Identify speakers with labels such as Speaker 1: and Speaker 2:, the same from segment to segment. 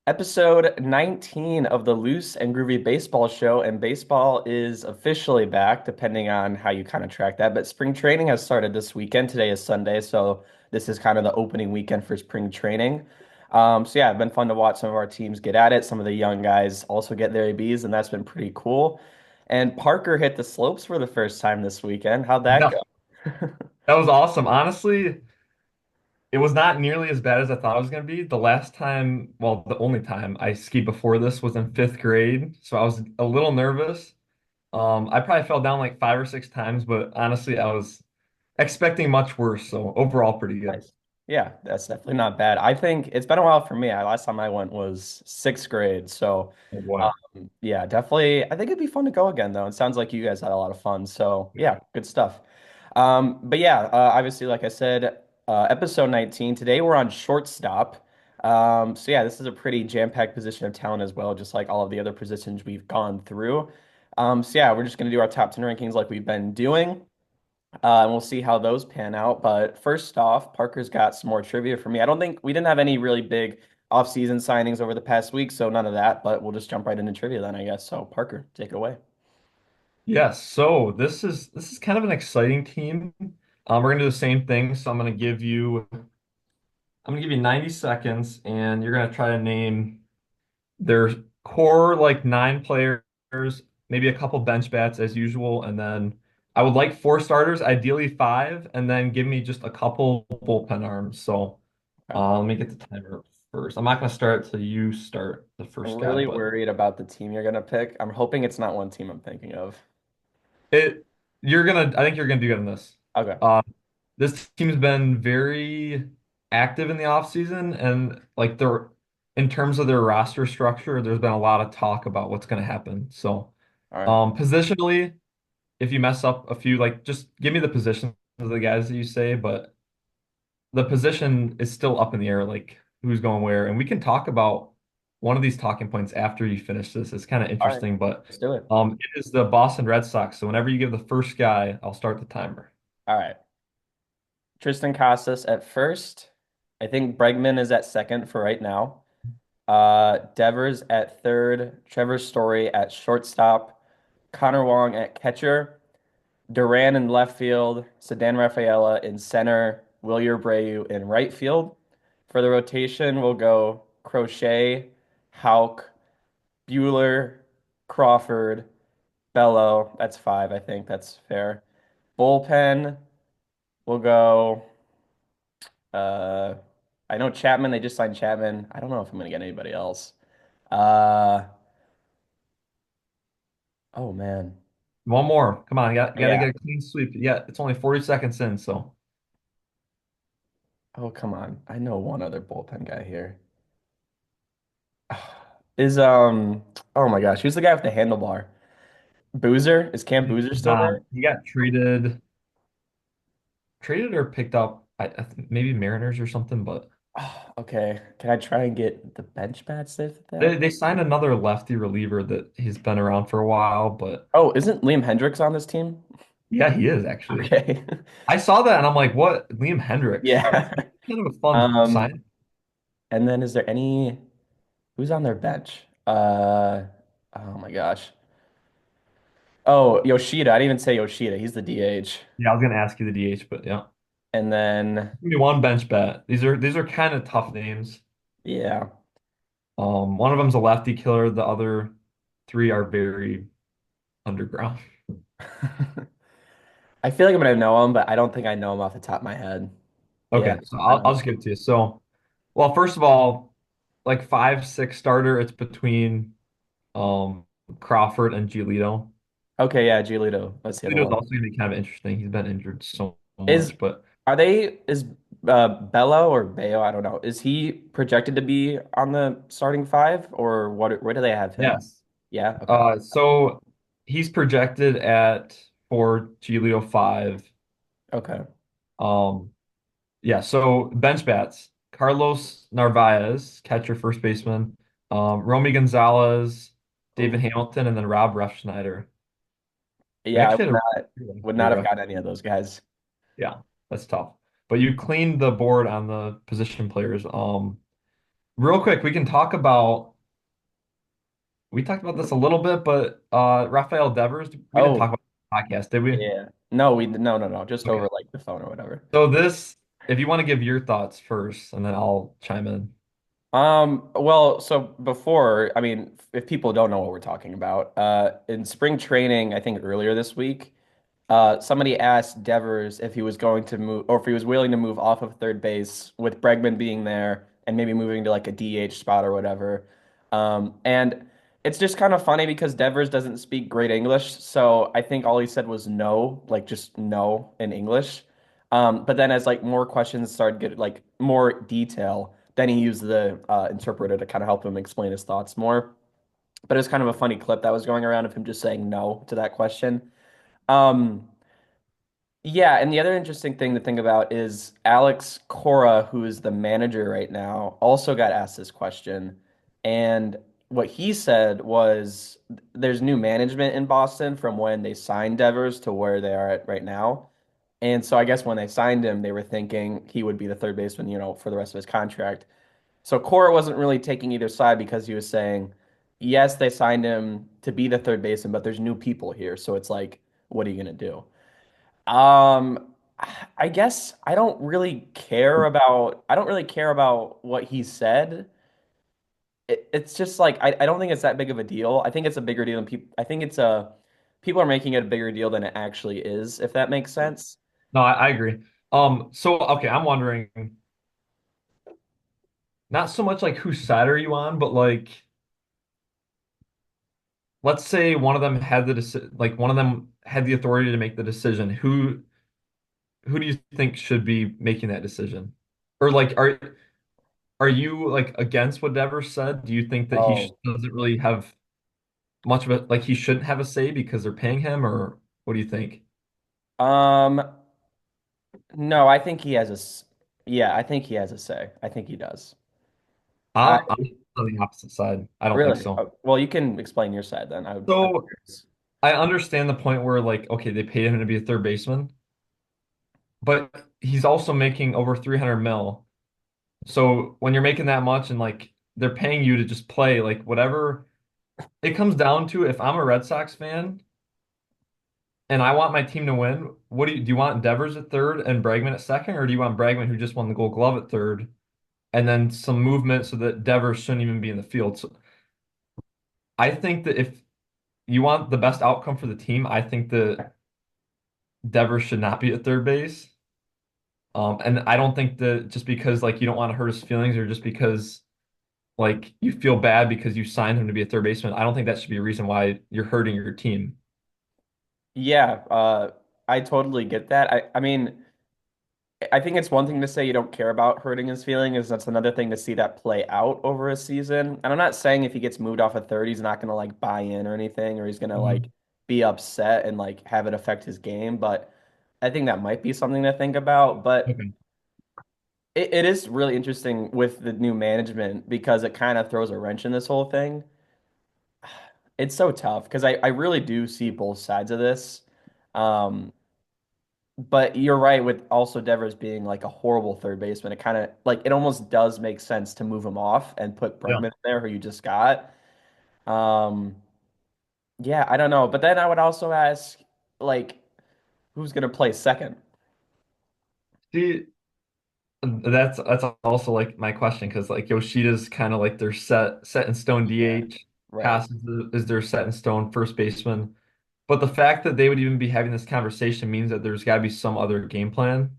Speaker 1: Episode 19 of the Loose and Groovy Baseball Show, and baseball is officially back, depending on how you kind of track that. But spring training has started this weekend. Today is Sunday, so this is kind of the opening weekend for spring training. So yeah, it's been fun to watch some of our teams get at it. Some of the young guys also get their ABs, and that's been pretty cool. And Parker hit the slopes for the first time this weekend. How'd that
Speaker 2: Yeah,
Speaker 1: go?
Speaker 2: that was awesome. Honestly, it was not nearly as bad as I thought it was going to be. The last time, well, the only time I skied before this was in fifth grade, so I was a little nervous. I probably fell down like 5 or 6 times, but honestly, I was expecting much worse. So overall, pretty good.
Speaker 1: Nice. Yeah, that's definitely not bad. I think it's been a while for me. Last time I went was sixth grade. So,
Speaker 2: Oh boy.
Speaker 1: yeah, definitely. I think it'd be fun to go again, though. It sounds like you guys had a lot of fun. So, yeah, good stuff. But yeah, obviously, like I said, episode 19. Today we're on shortstop. So, yeah, this is a pretty jam-packed position of talent as well, just like all of the other positions we've gone through. So, yeah, we're just going to do our top 10 rankings like we've been doing. And we'll see how those pan out. But first off, Parker's got some more trivia for me. I don't think we didn't have any really big off-season signings over the past week, so none of that. But we'll just jump right into trivia then, I guess. So Parker, take it away.
Speaker 2: Yes. So this is kind of an exciting team. We're gonna do the same thing. So I'm gonna give you 90 seconds, and you're gonna try to name their core like nine players, maybe a couple bench bats as usual, and then I would like four starters, ideally five, and then give me just a couple bullpen arms. So
Speaker 1: Okay.
Speaker 2: let me get the timer first. I'm not gonna start till you start the
Speaker 1: I'm
Speaker 2: first guy,
Speaker 1: really
Speaker 2: but
Speaker 1: worried about the team you're gonna pick. I'm hoping it's not one team I'm thinking of.
Speaker 2: it I think you're gonna do good in this.
Speaker 1: Okay.
Speaker 2: Uh, this team's been very active in the offseason and like they're in terms of their roster structure, there's been a lot of talk about what's gonna happen. So
Speaker 1: All right.
Speaker 2: positionally, if you mess up a few, like just give me the positions of the guys that you say, but the position is still up in the air, like who's going where. And we can talk about one of these talking points after you finish this. It's kind of
Speaker 1: All right.
Speaker 2: interesting, but
Speaker 1: Let's do it.
Speaker 2: it is the Boston Red Sox. So whenever you give the first guy, I'll start the timer.
Speaker 1: All right. Tristan Casas at first. I think Bregman is at second for right now. Devers at third. Trevor Story at shortstop. Connor Wong at catcher. Duran in left field, Sedan Rafaela in center, Wilyer Abreu in right field. For the rotation, we'll go Crochet, Hauk, Bueller, Crawford, Bello. That's five, I think. That's fair. Bullpen, we'll go. Uh, I know Chapman. They just signed Chapman. I don't know if I'm gonna get anybody else. Uh, oh man,
Speaker 2: One more. Come on, you gotta
Speaker 1: yeah.
Speaker 2: get a clean sweep. Yeah, it's only 40 seconds in, so
Speaker 1: Oh come on. I know one other bullpen guy here. Is oh my gosh, who's the guy with the handlebar? Boozer? Is Cam Boozer
Speaker 2: he's
Speaker 1: still there?
Speaker 2: on. He got traded or picked up. Maybe Mariners or something, but
Speaker 1: Oh, okay. Can I try and get the bench bats there for
Speaker 2: they
Speaker 1: that?
Speaker 2: they signed another lefty reliever that he's been around for a while. But
Speaker 1: Oh, isn't Liam Hendricks on this team?
Speaker 2: yeah, he is actually.
Speaker 1: Okay.
Speaker 2: I saw that and I'm like, what? Liam Hendricks? That's
Speaker 1: Yeah.
Speaker 2: kind of a fun
Speaker 1: Um,
Speaker 2: sign.
Speaker 1: and then is there any who's on their bench? Oh my gosh. Oh, Yoshida. I didn't even say Yoshida. He's the DH.
Speaker 2: Yeah, I was gonna ask you the DH, but yeah.
Speaker 1: And then
Speaker 2: Give me one bench bat. These are kind of tough names.
Speaker 1: yeah.
Speaker 2: One of them's a lefty killer. The other three are very underground.
Speaker 1: I feel like I'm gonna know him, but I don't think I know him off the top of my head. Yeah.
Speaker 2: Okay, so I'll just give it to you. So, well, first of all, like 5-6 starter, it's between um Crawford and Giolito.
Speaker 1: Okay, yeah, Giolito. That's the other
Speaker 2: Giolito's
Speaker 1: one.
Speaker 2: also gonna be kind of interesting. He's been injured so
Speaker 1: Is
Speaker 2: much, but
Speaker 1: is Bello or Bayo? I don't know. Is he projected to be on the starting five or what? Where do they have him?
Speaker 2: yes.
Speaker 1: Yeah. Okay.
Speaker 2: So he's projected at for Giolito 5.
Speaker 1: Okay.
Speaker 2: Um, yeah, so bench bats. Carlos Narvaez, catcher, first baseman. Romy Gonzalez, David
Speaker 1: Oh,
Speaker 2: Hamilton, and then Rob Refsnyder. We
Speaker 1: yeah. I
Speaker 2: actually had a
Speaker 1: would
Speaker 2: for
Speaker 1: not have
Speaker 2: Ref.
Speaker 1: gotten any of those guys.
Speaker 2: Yeah, that's tough. But you cleaned the board on the position players. real quick, we can talk about we talked about this a little bit, but Rafael Devers, we didn't talk
Speaker 1: Oh,
Speaker 2: about the podcast, did we?
Speaker 1: yeah. No, no, just
Speaker 2: Okay.
Speaker 1: over like the phone or whatever.
Speaker 2: So if you want to give your thoughts first, and then I'll chime in.
Speaker 1: Well, so before, I mean, if people don't know what we're talking about, in spring training, I think earlier this week, somebody asked Devers if he was going to move or if he was willing to move off of third base with Bregman being there and maybe moving to like a DH spot or whatever. And it's just kind of funny because Devers doesn't speak great English, so I think all he said was no, like just no in English. But then as like more questions started get like more detail, then he used the interpreter to kind of help him explain his thoughts more. But it was kind of a funny clip that was going around of him just saying no to that question. Um, yeah, and the other interesting thing to think about is Alex Cora, who is the manager right now, also got asked this question. And what he said was there's new management in Boston from when they signed Devers to where they are at right now. And so I guess when they signed him, they were thinking he would be the third baseman, for the rest of his contract. So Cora wasn't really taking either side because he was saying, yes, they signed him to be the third baseman, but there's new people here. So it's like, what are you going to do? Um, I guess I don't really care about what he said. It's just like I don't think it's that big of a deal. I think it's a bigger deal than people I think it's a people are making it a bigger deal than it actually is, if that makes sense.
Speaker 2: No, I agree. So okay, I'm wondering, not so much like whose side are you on, but like let's say one of them had one of them had the authority to make the decision. Who do you think should be making that decision? Or like are you like against what Devers said? Do you think that
Speaker 1: Oh.
Speaker 2: doesn't really have much of a like he shouldn't have a say because they're paying him, or what do you think?
Speaker 1: Um, no, I think he has yeah, I think he has a say. I think he does. I
Speaker 2: I'm on the opposite side. I don't think
Speaker 1: really
Speaker 2: so.
Speaker 1: well, you can explain your side then. I'm
Speaker 2: So
Speaker 1: curious.
Speaker 2: I understand the point where like, okay, they paid him to be a third baseman, but he's also making over 300 mil. So when you're making that much and like they're paying you to just play, like whatever it comes down to, if I'm a Red Sox fan and I want my team to win, do you want Devers at third and Bregman at second, or do you want Bregman who just won the Gold Glove at third and then some movement so that Devers shouldn't even be in the field? So I think that if you want the best outcome for the team, I think that Devers should not be at third base. And I don't think that just because like you don't want to hurt his feelings or just because like you feel bad because you signed him to be a third baseman, I don't think that should be a reason why you're hurting your team.
Speaker 1: Yeah, I totally get that. I mean, I think it's one thing to say you don't care about hurting his feelings. That's another thing to see that play out over a season. And I'm not saying if he gets moved off a third, he's not going to like buy in or anything, or he's going to like
Speaker 2: Mhm.
Speaker 1: be upset and like have it affect his game. But I think that might be something to think about. But
Speaker 2: Okay.
Speaker 1: it is really interesting with the new management because it kind of throws a wrench in this whole thing. It's so tough because I really do see both sides of this. Um, But you're right with also Devers being like a horrible third baseman. It kind of like it almost does make sense to move him off and put
Speaker 2: Yeah.
Speaker 1: Bregman in there, who you just got. Um, yeah, I don't know. But then I would also ask, like, who's gonna play second?
Speaker 2: See, that's also like my question because like Yoshida's kind of like their set in stone
Speaker 1: Yeah,
Speaker 2: DH.
Speaker 1: right.
Speaker 2: Haas is their set in stone first baseman. But the fact that they would even be having this conversation means that there's got to be some other game plan.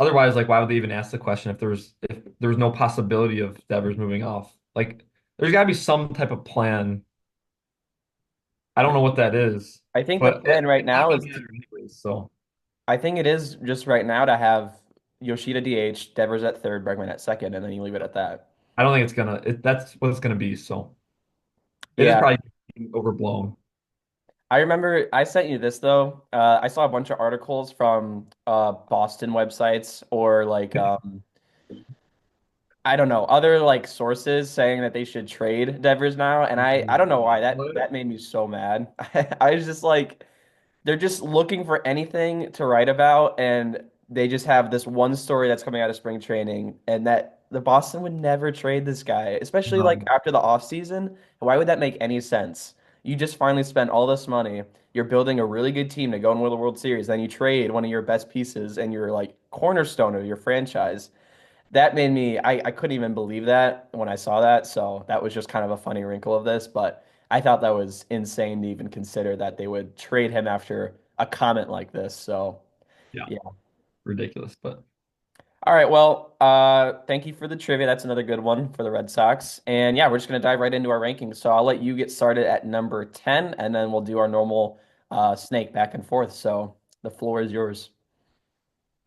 Speaker 2: Otherwise, like, why would they even ask the question if there was no possibility of Devers moving off? Like, there's got to be some type of plan. I don't know what that is,
Speaker 1: I think the
Speaker 2: but
Speaker 1: plan right
Speaker 2: it's not
Speaker 1: now
Speaker 2: going
Speaker 1: is
Speaker 2: to
Speaker 1: to.
Speaker 2: matter anyways. So
Speaker 1: I think it is just right now to have Yoshida DH, Devers at third, Bregman at second, and then you leave it at that.
Speaker 2: I don't think it's gonna. That's what it's gonna be. So it is
Speaker 1: Yeah,
Speaker 2: probably overblown.
Speaker 1: I remember I sent you this though. I saw a bunch of articles from Boston websites or like I don't know, other like sources saying that they should trade Devers now, and I don't know why that made me so mad. I was just like they're just looking for anything to write about, and they just have this one story that's coming out of spring training, and that the Boston would never trade this guy, especially like
Speaker 2: No.
Speaker 1: after the offseason. Why would that make any sense? You just finally spent all this money. You're building a really good team to go and win the World Series. Then you trade one of your best pieces and you're like cornerstone of your franchise. That made me, I couldn't even believe that when I saw that. So that was just kind of a funny wrinkle of this. But I thought that was insane to even consider that they would trade him after a comment like this. So
Speaker 2: Yeah,
Speaker 1: yeah.
Speaker 2: ridiculous. But
Speaker 1: All right. Well, thank you for the trivia. That's another good one for the Red Sox. And yeah, we're just going to dive right into our rankings. So I'll let you get started at number 10, and then we'll do our normal snake back and forth. So the floor is yours.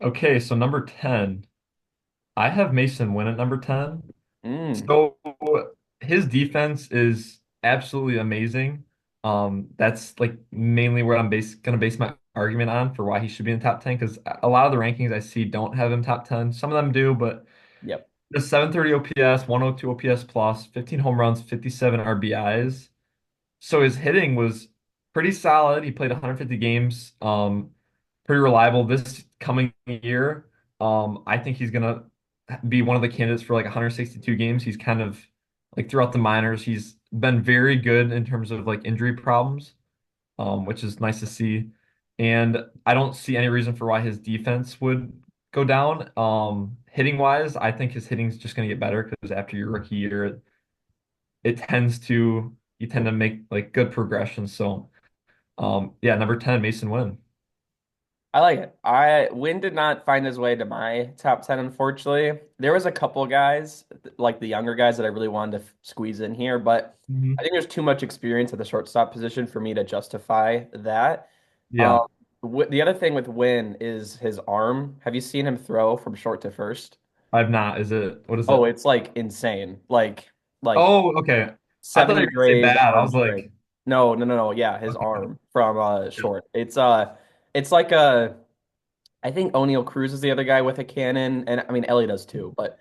Speaker 2: okay, so number 10, I have Mason Wynn at number 10.
Speaker 1: Mm,
Speaker 2: So his defense is absolutely amazing. That's like mainly what I'm gonna base my argument on for why he should be in the top 10 because a lot of the rankings I see don't have him top 10. Some of them do, but
Speaker 1: yep.
Speaker 2: the 730 OPS, 102 OPS plus, 15 home runs, 57 RBIs. So his hitting was pretty solid. He played 150 games, pretty reliable this coming year. I think he's gonna be one of the candidates for like 162 games. He's kind of like throughout the minors, he's been very good in terms of like injury problems, which is nice to see. And I don't see any reason for why his defense would go down. Hitting wise, I think his hitting's just gonna get better because after your rookie year, it tends to you tend to make like good progression. So yeah, number 10, Mason Wynn.
Speaker 1: I like it. I Wynn did not find his way to my top 10, unfortunately. There was a couple guys, like the younger guys, that I really wanted to squeeze in here, but I
Speaker 2: Mhm.
Speaker 1: think there's too much experience at the shortstop position for me to justify that. Um,
Speaker 2: Yeah,
Speaker 1: the other thing with Wynn is his arm. Have you seen him throw from short to first?
Speaker 2: I've not. Is it what is
Speaker 1: Oh,
Speaker 2: it?
Speaker 1: it's like insane. Like
Speaker 2: Oh, okay. I thought you were
Speaker 1: seventh
Speaker 2: gonna say
Speaker 1: grade
Speaker 2: bad. I
Speaker 1: arm
Speaker 2: was
Speaker 1: strength.
Speaker 2: like,
Speaker 1: No, no, no, no. Yeah, his
Speaker 2: okay.
Speaker 1: arm from
Speaker 2: Yeah.
Speaker 1: short. It's like a I think O'Neal Cruz is the other guy with a cannon, and I mean Ellie does too, but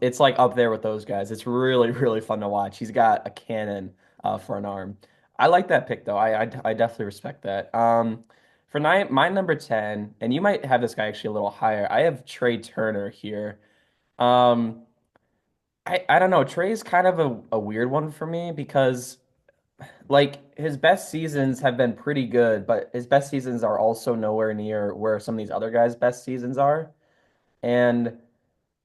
Speaker 1: it's like up there with those guys. It's really, really fun to watch. He's got a cannon for an arm. I like that pick though. I definitely respect that. For my number 10, and you might have this guy actually a little higher. I have Trey Turner here. Um, I don't know. Trey's kind of a weird one for me because like his best seasons have been pretty good, but his best seasons are also nowhere near where some of these other guys' best seasons are. And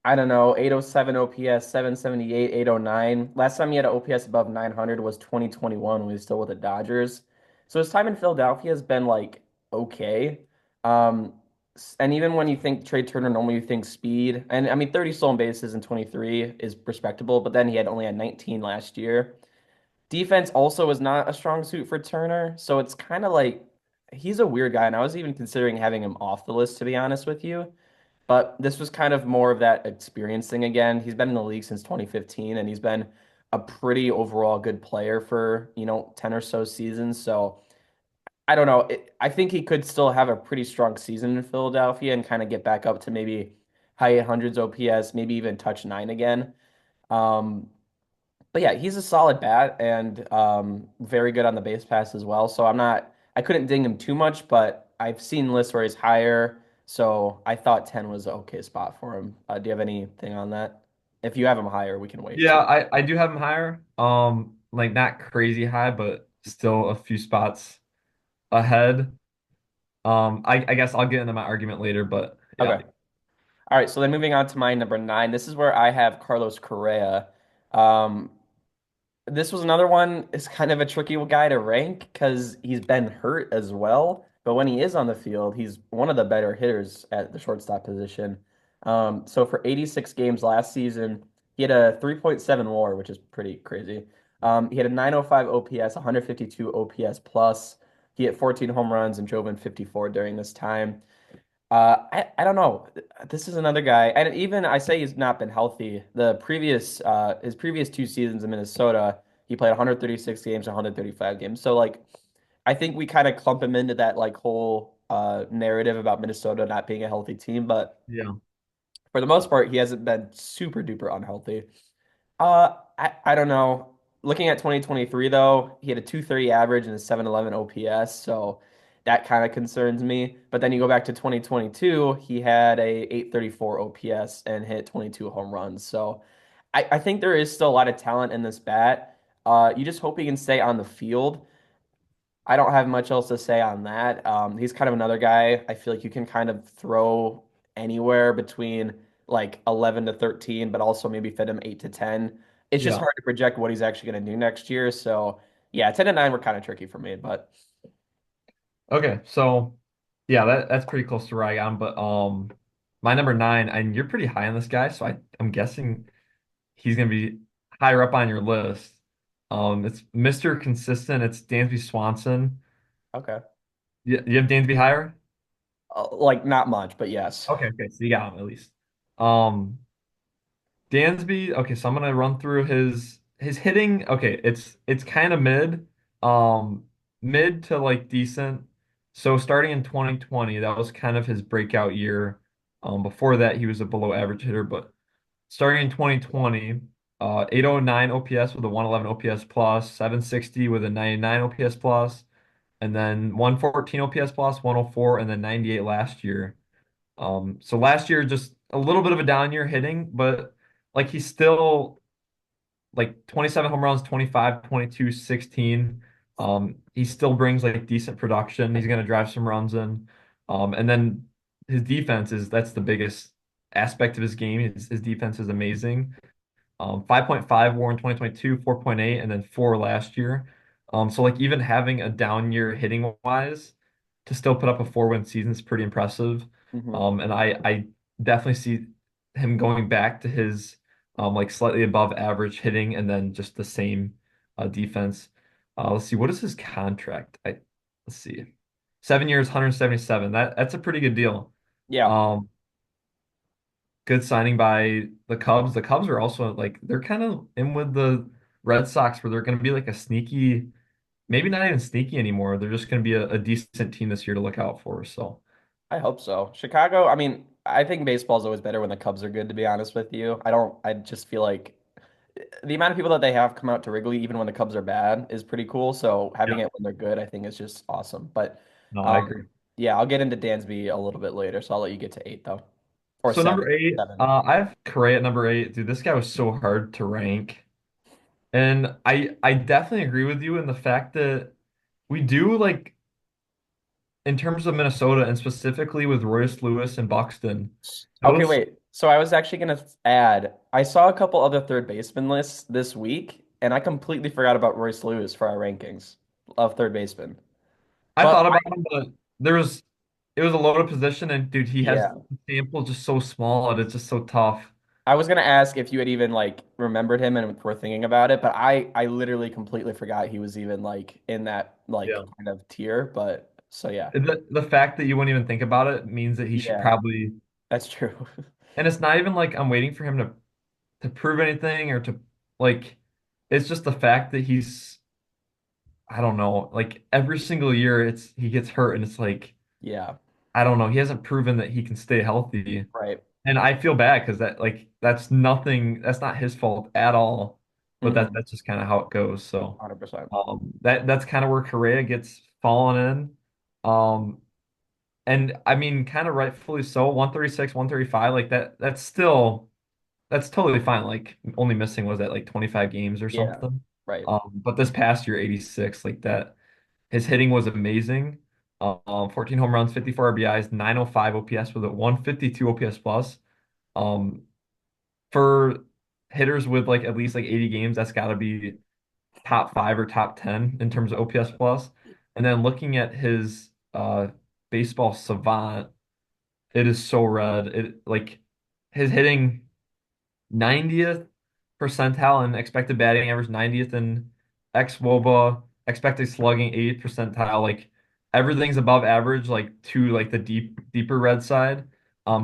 Speaker 1: I don't know, 807 OPS, 778, 809. Last time he had an OPS above 900 was 2021 when he was still with the Dodgers. So his time in Philadelphia has been like okay. Um, and even when you think Trey Turner, normally you think speed. And I mean, 30 stolen bases in 23 is respectable, but then he had only had 19 last year. Defense also was not a strong suit for Turner, so it's kind of like he's a weird guy, and I was even considering having him off the list to be honest with you. But this was kind of more of that experience thing again. He's been in the league since 2015, and he's been a pretty overall good player for, 10 or so seasons. So I don't know. I think he could still have a pretty strong season in Philadelphia and kind of get back up to maybe high 800s OPS, maybe even touch nine again. Um, but yeah, he's a solid bat and very good on the base pass as well. So I couldn't ding him too much, but I've seen lists where he's higher. So I thought 10 was an okay spot for him. Do you have anything on that? If you have him higher, we can wait
Speaker 2: Yeah,
Speaker 1: too.
Speaker 2: I do have him higher. Like not crazy high, but still a few spots ahead. I guess I'll get into my argument later, but yeah.
Speaker 1: Okay. All right. So then moving on to my number 9. This is where I have Carlos Correa. Um, This was another one. Is kind of a tricky guy to rank because he's been hurt as well. But when he is on the field, he's one of the better hitters at the shortstop position. So for 86 games last season, he had a 3.7 WAR, which is pretty crazy. He had a 905 OPS, 152 OPS plus. He hit 14 home runs and drove in 54 during this time. I don't know. This is another guy, and even I say he's not been healthy. His previous 2 seasons in Minnesota, he played 136 games, 135 games. So like, I think we kind of clump him into that like whole narrative about Minnesota not being a healthy team. But
Speaker 2: Yeah.
Speaker 1: for the most part, he hasn't been super duper unhealthy. I don't know. Looking at 2023 though, he had a 230 average and a 711 OPS. So that kind of concerns me. But then you go back to 2022, he had a 834 OPS and hit 22 home runs. So I think there is still a lot of talent in this bat. You just hope he can stay on the field. I don't have much else to say on that. He's kind of another guy. I feel like you can kind of throw anywhere between like 11 to 13, but also maybe fit him 8 to 10. It's just
Speaker 2: Yeah.
Speaker 1: hard to project what he's actually going to do next year. So, yeah, 10 to 9 were kind of tricky for me, but
Speaker 2: Okay, so yeah, that's pretty close to where I am. But my number nine, and you're pretty high on this guy, so I'm guessing he's gonna be higher up on your list. It's Mr. Consistent. It's Dansby Swanson.
Speaker 1: okay.
Speaker 2: You have Dansby higher?
Speaker 1: Like not much, but yes.
Speaker 2: Okay, okay, so you got him at least. Um, Dansby. Okay, so I'm gonna run through his hitting. Okay, it's kind of um, mid to like decent. So starting in 2020, that was kind of his breakout year. Before that, he was a below average hitter, but starting in 2020, 809 OPS with a 111 OPS plus, 760 with a 99 OPS plus, and then 114 OPS plus, 104, and then 98 last year. So last year, just a little bit of a down year hitting, but like he's still like 27 home runs, 25, 22, 16. He still brings like decent production. He's going to drive some runs in. And then his defense that's the biggest aspect of his game. His defense is amazing. 5.5 WAR in 2022, 4.8, and then 4 last year. So like even having a down year hitting wise, to still put up a 4-win season is pretty impressive.
Speaker 1: Hmm.
Speaker 2: And I definitely see him going back to his like slightly above average hitting and then just the same defense. Let's see, what is his contract? Let's see. 7 years, 177. That's a pretty good deal.
Speaker 1: Yeah,
Speaker 2: Um, Good signing by the Cubs. The Cubs are also like they're kind of in with the Red Sox where they're going to be like a sneaky, maybe not even sneaky anymore. They're just going to be a decent team this year to look out for. So
Speaker 1: I hope so. Chicago, I mean, I think baseball's always better when the Cubs are good, to be honest with you. I just feel like the amount of people that they have come out to Wrigley, even when the Cubs are bad, is pretty cool. So having
Speaker 2: yeah,
Speaker 1: it when they're good, I think is just awesome. But
Speaker 2: no, I agree.
Speaker 1: um, yeah, I'll get into Dansby a little bit later, so I'll let you get to 8 though, or
Speaker 2: So
Speaker 1: seven,
Speaker 2: number eight,
Speaker 1: 7.
Speaker 2: I have Correa at number eight. Dude, this guy was so hard to rank. And I definitely agree with you in the fact that we do like in terms of Minnesota and specifically with Royce Lewis and Buxton,
Speaker 1: Okay,
Speaker 2: those
Speaker 1: wait. So I was actually gonna add, I saw a couple other third baseman lists this week, and I completely forgot about Royce Lewis for our rankings of third baseman.
Speaker 2: I
Speaker 1: But
Speaker 2: thought about him, but there was it was a loaded position and dude, he has
Speaker 1: yeah,
Speaker 2: the sample just so small and it's just so tough.
Speaker 1: I was gonna ask if you had even like remembered him and were thinking about it, but I literally completely forgot he was even like in that like
Speaker 2: Yeah.
Speaker 1: kind of tier. But so yeah,
Speaker 2: The fact that you wouldn't even think about it means that he should
Speaker 1: yeah,
Speaker 2: probably,
Speaker 1: that's true.
Speaker 2: and it's not even like I'm waiting for him to prove anything or to like it's just the fact that he's I don't know, like every single year it's he gets hurt and it's like
Speaker 1: Yeah,
Speaker 2: I don't know, he hasn't proven that he can stay healthy.
Speaker 1: right.
Speaker 2: And I feel bad because that like that's nothing that's not his fault at all. But
Speaker 1: Mm-hmm.
Speaker 2: that's just kind of how it goes. So
Speaker 1: 100%.
Speaker 2: that's kind of where Correa gets fallen in. And I mean kind of rightfully so, 136, 135, like that's totally fine. Like only missing was that like 25 games or
Speaker 1: Yeah,
Speaker 2: something.
Speaker 1: right.
Speaker 2: But this past year, 86, like that, his hitting was amazing. 14 home runs, 54 RBIs, 905 OPS with a 152 OPS plus. Um, for hitters with like at least like 80 games, that's got to be top five or top 10 in terms of OPS plus. And then looking at his baseball savant, it is so red. It like his hitting 90th percentile in expected batting average, 90th in xWOBA, expected slugging 80th percentile. Like everything's above average, like to like the deeper red side.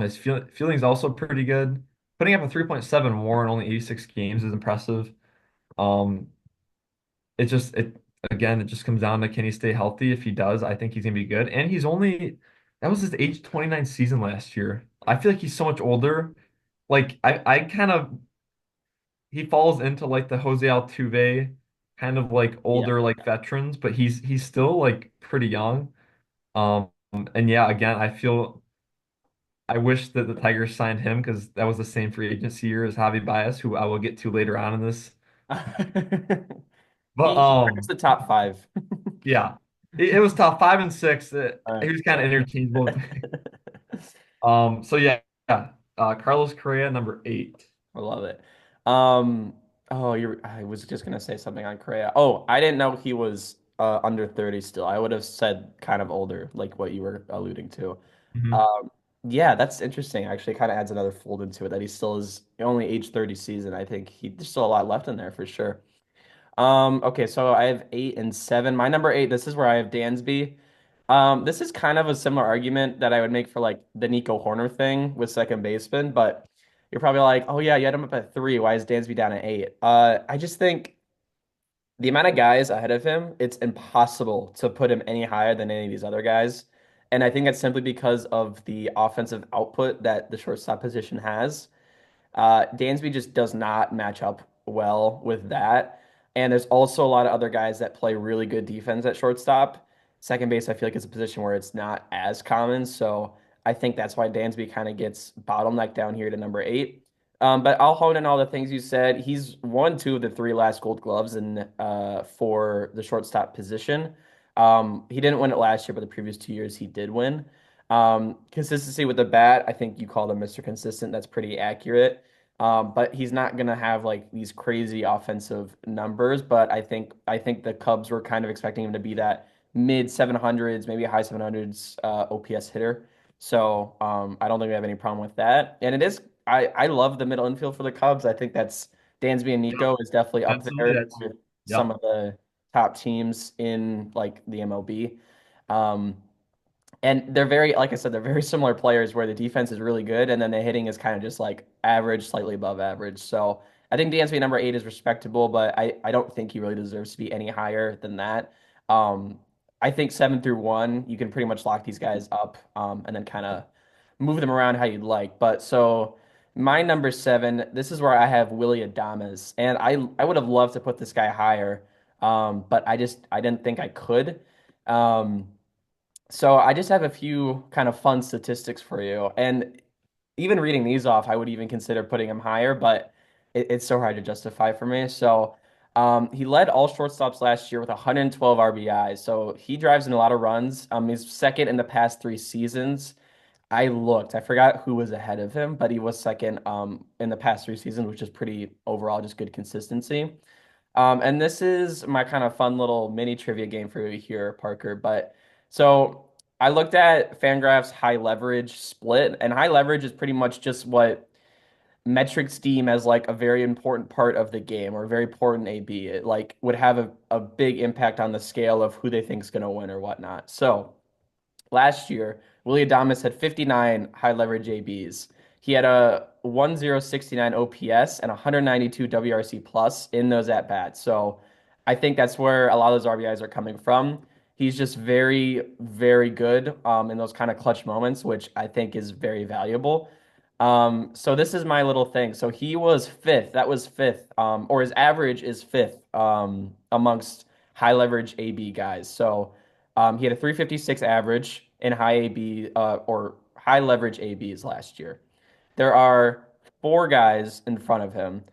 Speaker 2: His fielding's also pretty good. Putting up a 3.7 WAR in only 86 games is impressive. Um, it just it again it just comes down to can he stay healthy? If he does, I think he's gonna be good. And he's only that was his age 29 season last year. I feel like he's so much older. Like I kind of he falls into like the Jose Altuve kind of like
Speaker 1: Yeah.
Speaker 2: older like veterans, but he's still like pretty young. Um, and yeah, again, I wish that the Tigers signed him because that was the same free agency year as Javi Baez, who I will get to later on in this. But
Speaker 1: He cracks the top five.
Speaker 2: yeah, it was tough. 5 and 6.
Speaker 1: All
Speaker 2: He
Speaker 1: right.
Speaker 2: was kind of interchangeable with me. So yeah. Carlos Correa, number 8.
Speaker 1: I love it. Um, oh, I was just gonna say something on Correa. Oh, I didn't know he was under 30 still. I would have said kind of older, like what you were alluding to.
Speaker 2: Mhm.
Speaker 1: Um, yeah, that's interesting. Actually, kind of adds another fold into it that he still is only age 30 season. I think there's still a lot left in there for sure. Okay, so I have 8 and 7. My number 8, this is where I have Dansby. This is kind of a similar argument that I would make for like the Nico Horner thing with second baseman, but you're probably like, oh yeah, you had him up at 3. Why is Dansby down at 8? I just think the amount of guys ahead of him, it's impossible to put him any higher than any of these other guys. And I think that's simply because of the offensive output that the shortstop position has. Dansby just does not match up well with that. And there's also a lot of other guys that play really good defense at shortstop. Second base, I feel like it's a position where it's not as common. So I think that's why Dansby kind of gets bottlenecked down here to number 8. But I'll hone in all the things you said. He's won 2 of the 3 last Gold Gloves in for the shortstop position. He didn't win it last year, but the previous 2 years he did win. Consistency with the bat, I think you called him Mr. Consistent. That's pretty accurate. But he's not gonna have like these crazy offensive numbers. But I think the Cubs were kind of expecting him to be that mid 700s, maybe a high 700s OPS hitter. So I don't think we have any problem with that. And it is I love the middle infield for the Cubs. I think that's Dansby and
Speaker 2: Yep,
Speaker 1: Nico is definitely up
Speaker 2: absolutely.
Speaker 1: there
Speaker 2: That's
Speaker 1: with some
Speaker 2: yep.
Speaker 1: of the top teams in like the MLB. Um, and they're very, like I said, they're very similar players where the defense is really good and then the hitting is kind of just like average, slightly above average. So I think Dansby number 8 is respectable, but I don't think he really deserves to be any higher than that. Um, I think 7 through 1, you can pretty much lock these guys up and then kind of move them around how you'd like. But so my number 7, this is where I have Willie Adames, and I would have loved to put this guy higher, but I didn't think I could. Um, so I just have a few kind of fun statistics for you. And even reading these off, I would even consider putting him higher, but it's so hard to justify for me. So he led all shortstops last year with 112 RBIs. So he drives in a lot of runs. He's second in the past 3 seasons. I forgot who was ahead of him, but he was second in the past 3 seasons, which is pretty overall just good consistency. And this is my kind of fun little mini trivia game for you here, Parker. But so I looked at Fangraph's high leverage split, and high leverage is pretty much just what metrics deem as like a very important part of the game or a very important AB. It like would have a big impact on the scale of who they think is going to win or whatnot. So last year, Willie Adames had 59 high leverage ABs. He had a 1069 OPS and 192 WRC plus in those at bats. So I think that's where a lot of those RBIs are coming from. He's just very, very good in those kind of clutch moments, which I think is very valuable. So this is my little thing. So he was fifth. That was fifth, or his average is fifth amongst high leverage AB guys. So he had a 356 average in high AB or high leverage ABs last year. There are 4 guys in front of him,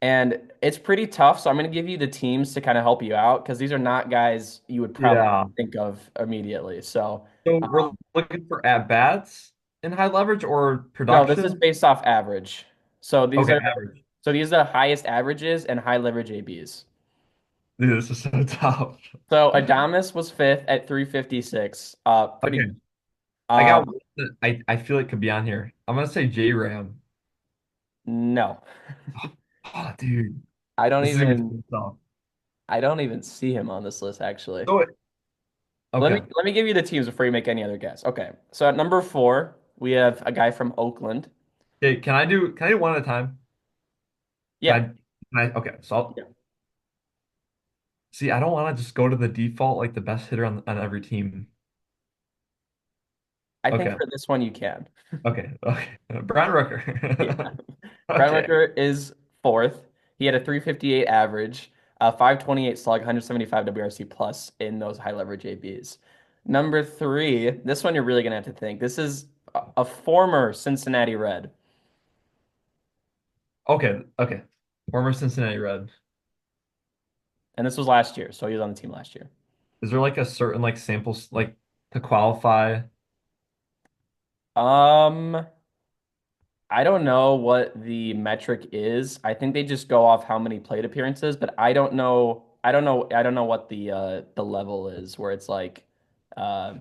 Speaker 1: and it's pretty tough. So I'm going to give you the teams to kind of help you out because these are not guys you would probably
Speaker 2: Yeah.
Speaker 1: think of immediately. So
Speaker 2: So we're
Speaker 1: um,
Speaker 2: looking for at bats in high leverage or
Speaker 1: no, this is
Speaker 2: production.
Speaker 1: based off average. So these
Speaker 2: Okay,
Speaker 1: are
Speaker 2: average.
Speaker 1: the highest averages and high leverage ABs.
Speaker 2: Dude, this is so tough.
Speaker 1: So Adamas was fifth at 356. Pretty
Speaker 2: Okay,
Speaker 1: good.
Speaker 2: I
Speaker 1: Um,
Speaker 2: got one that I feel it could be on here. I'm gonna say J Ram.
Speaker 1: no,
Speaker 2: Oh, dude,
Speaker 1: I don't
Speaker 2: this is gonna be
Speaker 1: even
Speaker 2: so tough.
Speaker 1: I don't even see him on this list actually.
Speaker 2: So
Speaker 1: Let me
Speaker 2: okay,
Speaker 1: let me give you the teams before you make any other guess. Okay. So at number 4, we have a guy from Oakland.
Speaker 2: okay. Can I do one at a time? Can I?
Speaker 1: Yeah.
Speaker 2: Okay. So
Speaker 1: Yeah.
Speaker 2: see, I don't want to just go to the default like the best hitter on every team.
Speaker 1: I think
Speaker 2: Okay.
Speaker 1: for this one you can.
Speaker 2: Okay. Okay. Brian
Speaker 1: Yeah.
Speaker 2: Rooker.
Speaker 1: Brian
Speaker 2: Okay.
Speaker 1: Wicker is fourth. He had a 358 average, 528 slug, 175 WRC plus in those high leverage ABs. Number three, this one you're really gonna have to think. This is a former Cincinnati Red,
Speaker 2: Okay, okay. Former Cincinnati Red.
Speaker 1: and this was last year, so he was on the team last year.
Speaker 2: Is there like a certain like samples like to qualify?
Speaker 1: Um, I don't know what the metric is. I think they just go off how many plate appearances, but I don't know. I don't know what the level is where it's like uh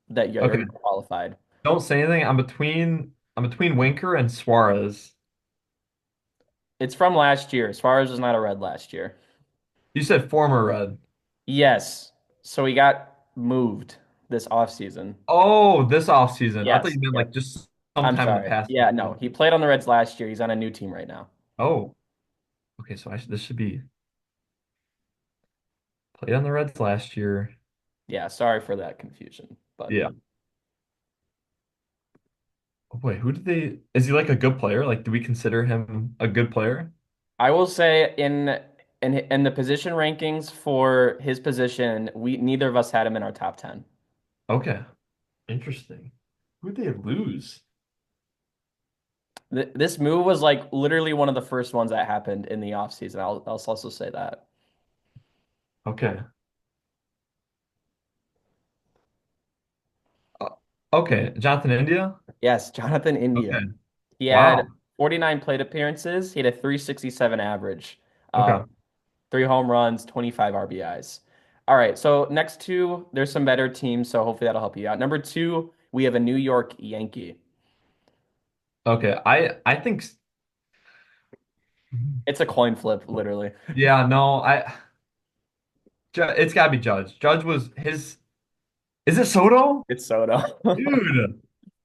Speaker 1: that
Speaker 2: Okay.
Speaker 1: you're qualified.
Speaker 2: Don't say anything. I'm between Winker and Suarez.
Speaker 1: It's from last year. Suarez was not a Red last year.
Speaker 2: You said former Red.
Speaker 1: Yes. So he got moved this offseason.
Speaker 2: Oh, this offseason. I thought
Speaker 1: Yes.
Speaker 2: you meant like
Speaker 1: Yep.
Speaker 2: just
Speaker 1: I'm
Speaker 2: sometime in the
Speaker 1: sorry.
Speaker 2: past
Speaker 1: Yeah, no.
Speaker 2: season.
Speaker 1: He played on the Reds last year. He's on a new team right now.
Speaker 2: Oh, okay. So this should be played on the Reds last year.
Speaker 1: Yeah, sorry for that confusion. But
Speaker 2: Yeah. Oh, boy, who did they? Is he like a good player? Like, do we consider him a good player?
Speaker 1: I will say in the position rankings for his position, we neither of us had him in our top 10.
Speaker 2: Okay, interesting. Who did they lose?
Speaker 1: This move was like literally one of the first ones that happened in the offseason. I'll also say that.
Speaker 2: Okay. Uh, okay, Jonathan India.
Speaker 1: Yes, Jonathan India.
Speaker 2: Okay.
Speaker 1: He had
Speaker 2: Wow.
Speaker 1: 49 plate appearances. He had a 367 average, uh,
Speaker 2: Okay.
Speaker 1: three home runs, 25 RBIs. All right, so next two, there's some better teams, so hopefully that'll help you out. Number two, we have a New York Yankee.
Speaker 2: Okay. I think.
Speaker 1: It's a coin flip, literally.
Speaker 2: Yeah. No. It's got to be Judge. Judge was his. Is it Soto?
Speaker 1: It's Soto.
Speaker 2: Dude,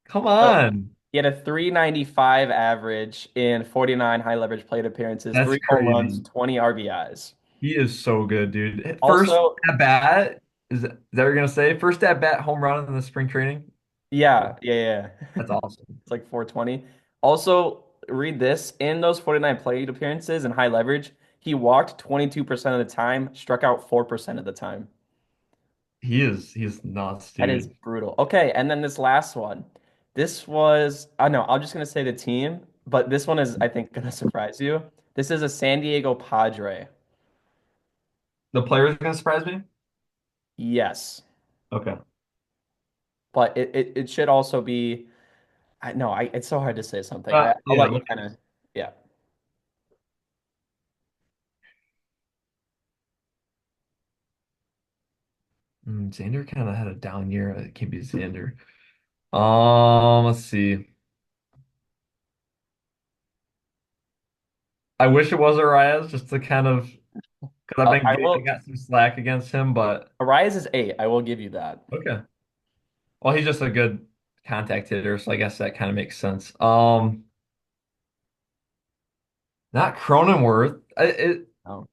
Speaker 2: come
Speaker 1: So
Speaker 2: on.
Speaker 1: he had a 395 average in 49 high leverage plate appearances,
Speaker 2: That's
Speaker 1: three home runs,
Speaker 2: crazy.
Speaker 1: 20 RBIs.
Speaker 2: He is so good, dude. First
Speaker 1: Also,
Speaker 2: at bat, is that what you're gonna say? First at bat home run in the spring training?
Speaker 1: yeah.
Speaker 2: That's awesome.
Speaker 1: It's like 420. Also, read this. In those 49 plate appearances and high leverage, he walked 22% of the time, struck out 4% of the time.
Speaker 2: He's nuts,
Speaker 1: That is
Speaker 2: dude.
Speaker 1: brutal. Okay, and then this last one. This was, I know, I'm just gonna say the team, but this one is, I think, gonna surprise you. This is a San Diego Padre.
Speaker 2: The player's gonna surprise me?
Speaker 1: Yes,
Speaker 2: Okay.
Speaker 1: but it should also be. I no, I it's so hard to say something. I'll
Speaker 2: Yeah,
Speaker 1: let you
Speaker 2: look.
Speaker 1: kind of, yeah.
Speaker 2: Xander kind of had a down year. It can't be Xander. Let's see. I wish it was Arias just to kind of because I've been
Speaker 1: I
Speaker 2: getting I
Speaker 1: will.
Speaker 2: got some slack against him, but
Speaker 1: Arias is 8. I will give you that.
Speaker 2: okay. Well, he's just a good contact hitter, so I guess that kind of makes sense. Not Cronenworth.
Speaker 1: Oh.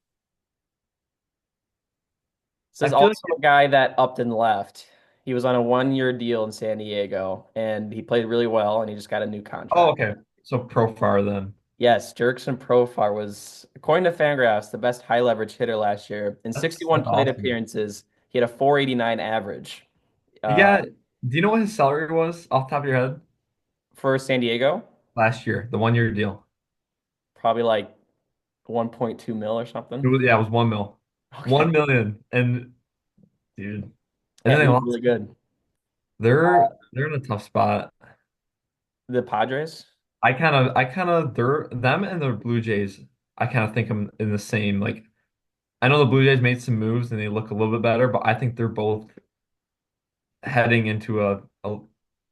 Speaker 1: This
Speaker 2: I
Speaker 1: is
Speaker 2: feel
Speaker 1: also
Speaker 2: like
Speaker 1: a guy that upped and left. He was on a 1 year deal in San Diego, and he played really well, and he just got a new
Speaker 2: oh,
Speaker 1: contract.
Speaker 2: okay. So Profar then.
Speaker 1: Yes, Jerkson Profar was, according to Fangraphs, the best high leverage hitter last year. In
Speaker 2: That's
Speaker 1: 61 plate
Speaker 2: awesome.
Speaker 1: appearances, he had a 489 average.
Speaker 2: He
Speaker 1: Uh,
Speaker 2: got. Do you know what his salary was off the top of your head
Speaker 1: for San Diego,
Speaker 2: last year? The 1 year deal.
Speaker 1: probably like 1.2 mil or something.
Speaker 2: Yeah, it was 1 mil,
Speaker 1: Okay.
Speaker 2: 1 million, and dude, and
Speaker 1: Yeah,
Speaker 2: then
Speaker 1: he
Speaker 2: they
Speaker 1: was
Speaker 2: lost.
Speaker 1: really good.
Speaker 2: They're in a tough spot.
Speaker 1: The Padres?
Speaker 2: I kind of they're them and the Blue Jays. I kind of think them in the same. Like I know the Blue Jays made some moves and they look a little bit better, but I think they're both heading into a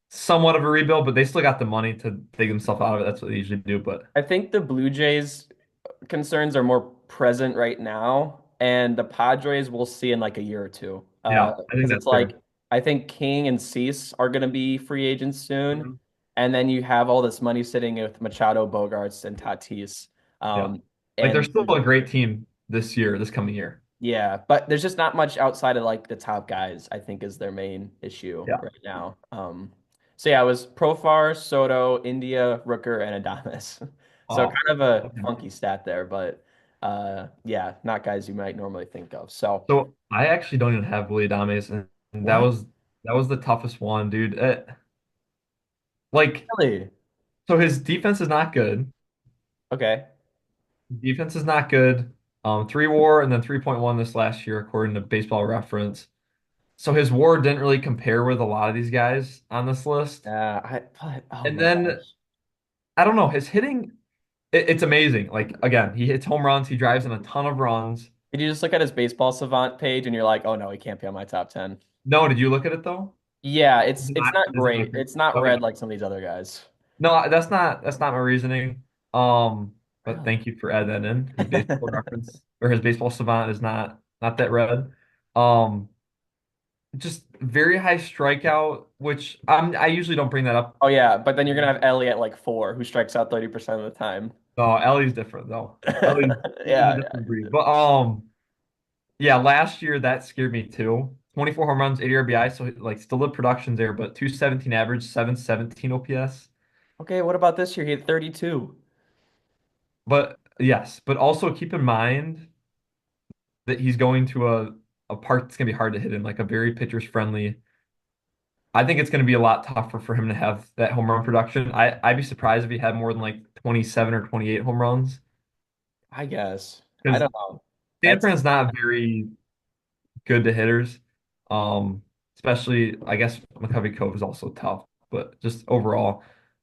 Speaker 2: somewhat of a rebuild. But they still got the money to dig themselves out of it. That's what they usually do. But
Speaker 1: I think the Blue Jays concerns are more present right now, and the Padres we'll see in like a year or two.
Speaker 2: yeah, I think
Speaker 1: Because it's
Speaker 2: that's fair.
Speaker 1: like I think King and Cease are going to be free agents soon,
Speaker 2: Mhm.
Speaker 1: and then you have all this money sitting with Machado, Bogarts, and Tatis.
Speaker 2: Yeah,
Speaker 1: Um,
Speaker 2: like they're
Speaker 1: and
Speaker 2: still a great team this coming year.
Speaker 1: yeah, but there's just not much outside of like the top guys, I think is their main issue
Speaker 2: Yeah.
Speaker 1: right now. So yeah, it was Profar, Soto, India, Rooker, and Adames. So
Speaker 2: Oh,
Speaker 1: kind of a
Speaker 2: okay.
Speaker 1: funky stat there, but not guys you might normally think of. So
Speaker 2: So I actually don't even have Willie Adames, and that was
Speaker 1: what?
Speaker 2: That was the toughest one, dude. Like,
Speaker 1: Really?
Speaker 2: so his defense is not good.
Speaker 1: Okay.
Speaker 2: Defense is not good. Three WAR and then 3.1 this last year, according to Baseball Reference. So his WAR didn't really compare with a lot of these guys on this list.
Speaker 1: Oh
Speaker 2: And
Speaker 1: my
Speaker 2: then
Speaker 1: gosh.
Speaker 2: I don't know, his hitting, it's amazing. Like again, he hits home runs, he drives in a ton of runs.
Speaker 1: Did you just look at his baseball savant page and you're like, oh no, he can't be on my top 10?
Speaker 2: No, did you look at it though?
Speaker 1: Yeah,
Speaker 2: Is it
Speaker 1: it's
Speaker 2: not,
Speaker 1: not
Speaker 2: is it
Speaker 1: great.
Speaker 2: not-
Speaker 1: It's not
Speaker 2: Okay.
Speaker 1: red like some of these other guys.
Speaker 2: No, that's not my reasoning. But
Speaker 1: Really?
Speaker 2: thank you for adding that in. His baseball reference or his baseball savant is not that red. Um, just very high strikeout, which I usually don't bring that up.
Speaker 1: Oh yeah, but then you're gonna have Ellie at like four, who strikes out 30% of the time.
Speaker 2: No, Ellie's different though. Ellie's he's a
Speaker 1: Yeah,
Speaker 2: different breed. But yeah, last year that scared me too. 24 home runs, 80 RBI, so like still the production's there, but 217 average, 717 OPS.
Speaker 1: okay, what about this year? He had 32.
Speaker 2: But yes, but also keep in mind that he's going to a park that's gonna be hard to hit in, like a very pitcher's friendly. I think it's gonna be a lot tougher for him to have that home run production. I'd be surprised if he had more than like 27 or 28 home runs
Speaker 1: I guess. I
Speaker 2: because
Speaker 1: don't know. That's
Speaker 2: Sanfran's not very good to hitters. Especially I guess McCovey Cove is also tough, but just overall,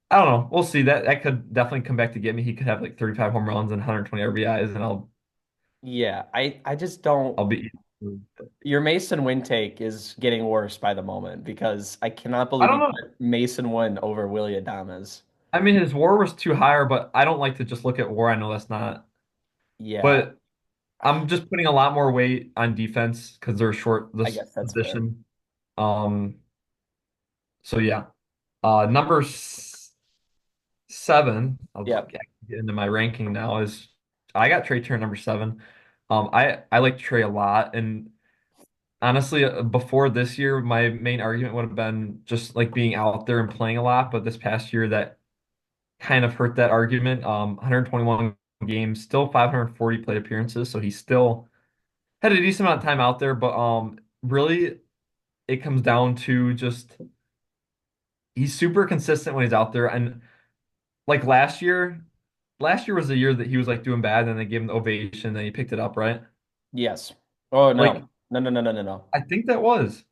Speaker 2: I don't know. We'll see. That could definitely come back to get me. He could have like 35 home runs and 120 RBIs, and
Speaker 1: yeah, I just don't.
Speaker 2: I'll be.
Speaker 1: Your Mason win take is getting worse by the moment because I cannot
Speaker 2: I
Speaker 1: believe
Speaker 2: don't
Speaker 1: you
Speaker 2: know.
Speaker 1: put Mason win over Willie Adames.
Speaker 2: I mean, his WAR was too higher, but I don't like to just look at WAR. I know that's not,
Speaker 1: Yeah,
Speaker 2: but I'm just putting a lot more weight on defense because they're short
Speaker 1: I
Speaker 2: this
Speaker 1: guess that's fair.
Speaker 2: position. Um, so yeah. Number 7, I'll
Speaker 1: Yep.
Speaker 2: get into my ranking now, is I got Trey Turner number 7. I like Trey a lot, and honestly, before this year, my main argument would have been just like being out there and playing a lot, but this past year that kind of hurt that argument. 121 games, still 540 plate appearances, so he still had a decent amount of time out there, but really it comes down to just he's super consistent when he's out there, and like last year was the year that he was like doing bad, and they gave him the ovation, and he picked it up, right?
Speaker 1: Yes. Oh
Speaker 2: Like
Speaker 1: no. No, no, no, no, no, no.
Speaker 2: I think that was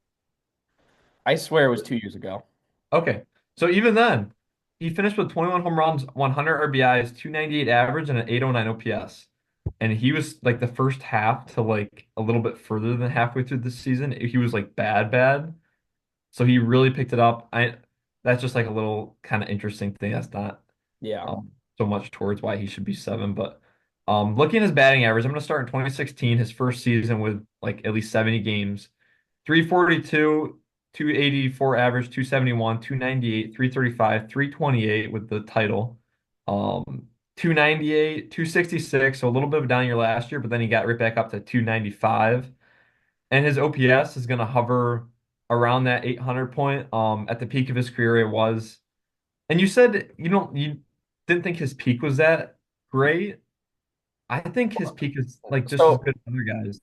Speaker 1: I swear it was 2 years ago.
Speaker 2: okay. So even then, he finished with 21 home runs, 100 RBIs, 298 average, and an 809 OPS. And he was like the first half to like a little bit further than halfway through the season. He was like bad. So he really picked it up. I That's just like a little kind of interesting thing. That's not
Speaker 1: Yeah.
Speaker 2: so much towards why he should be 7. But looking at his batting average, I'm going to start in 2016, his first season with like at least 70 games. 342, 284 average, 271, 298, 335, 328 with the title. 298, 266, so a little bit of a down year last year, but then he got right back up to 295. And his OPS is going to hover around that 800 point. At the peak of his career, it was. And you said you didn't think his peak was that great. I think his peak is like just as
Speaker 1: So,
Speaker 2: good as other guys.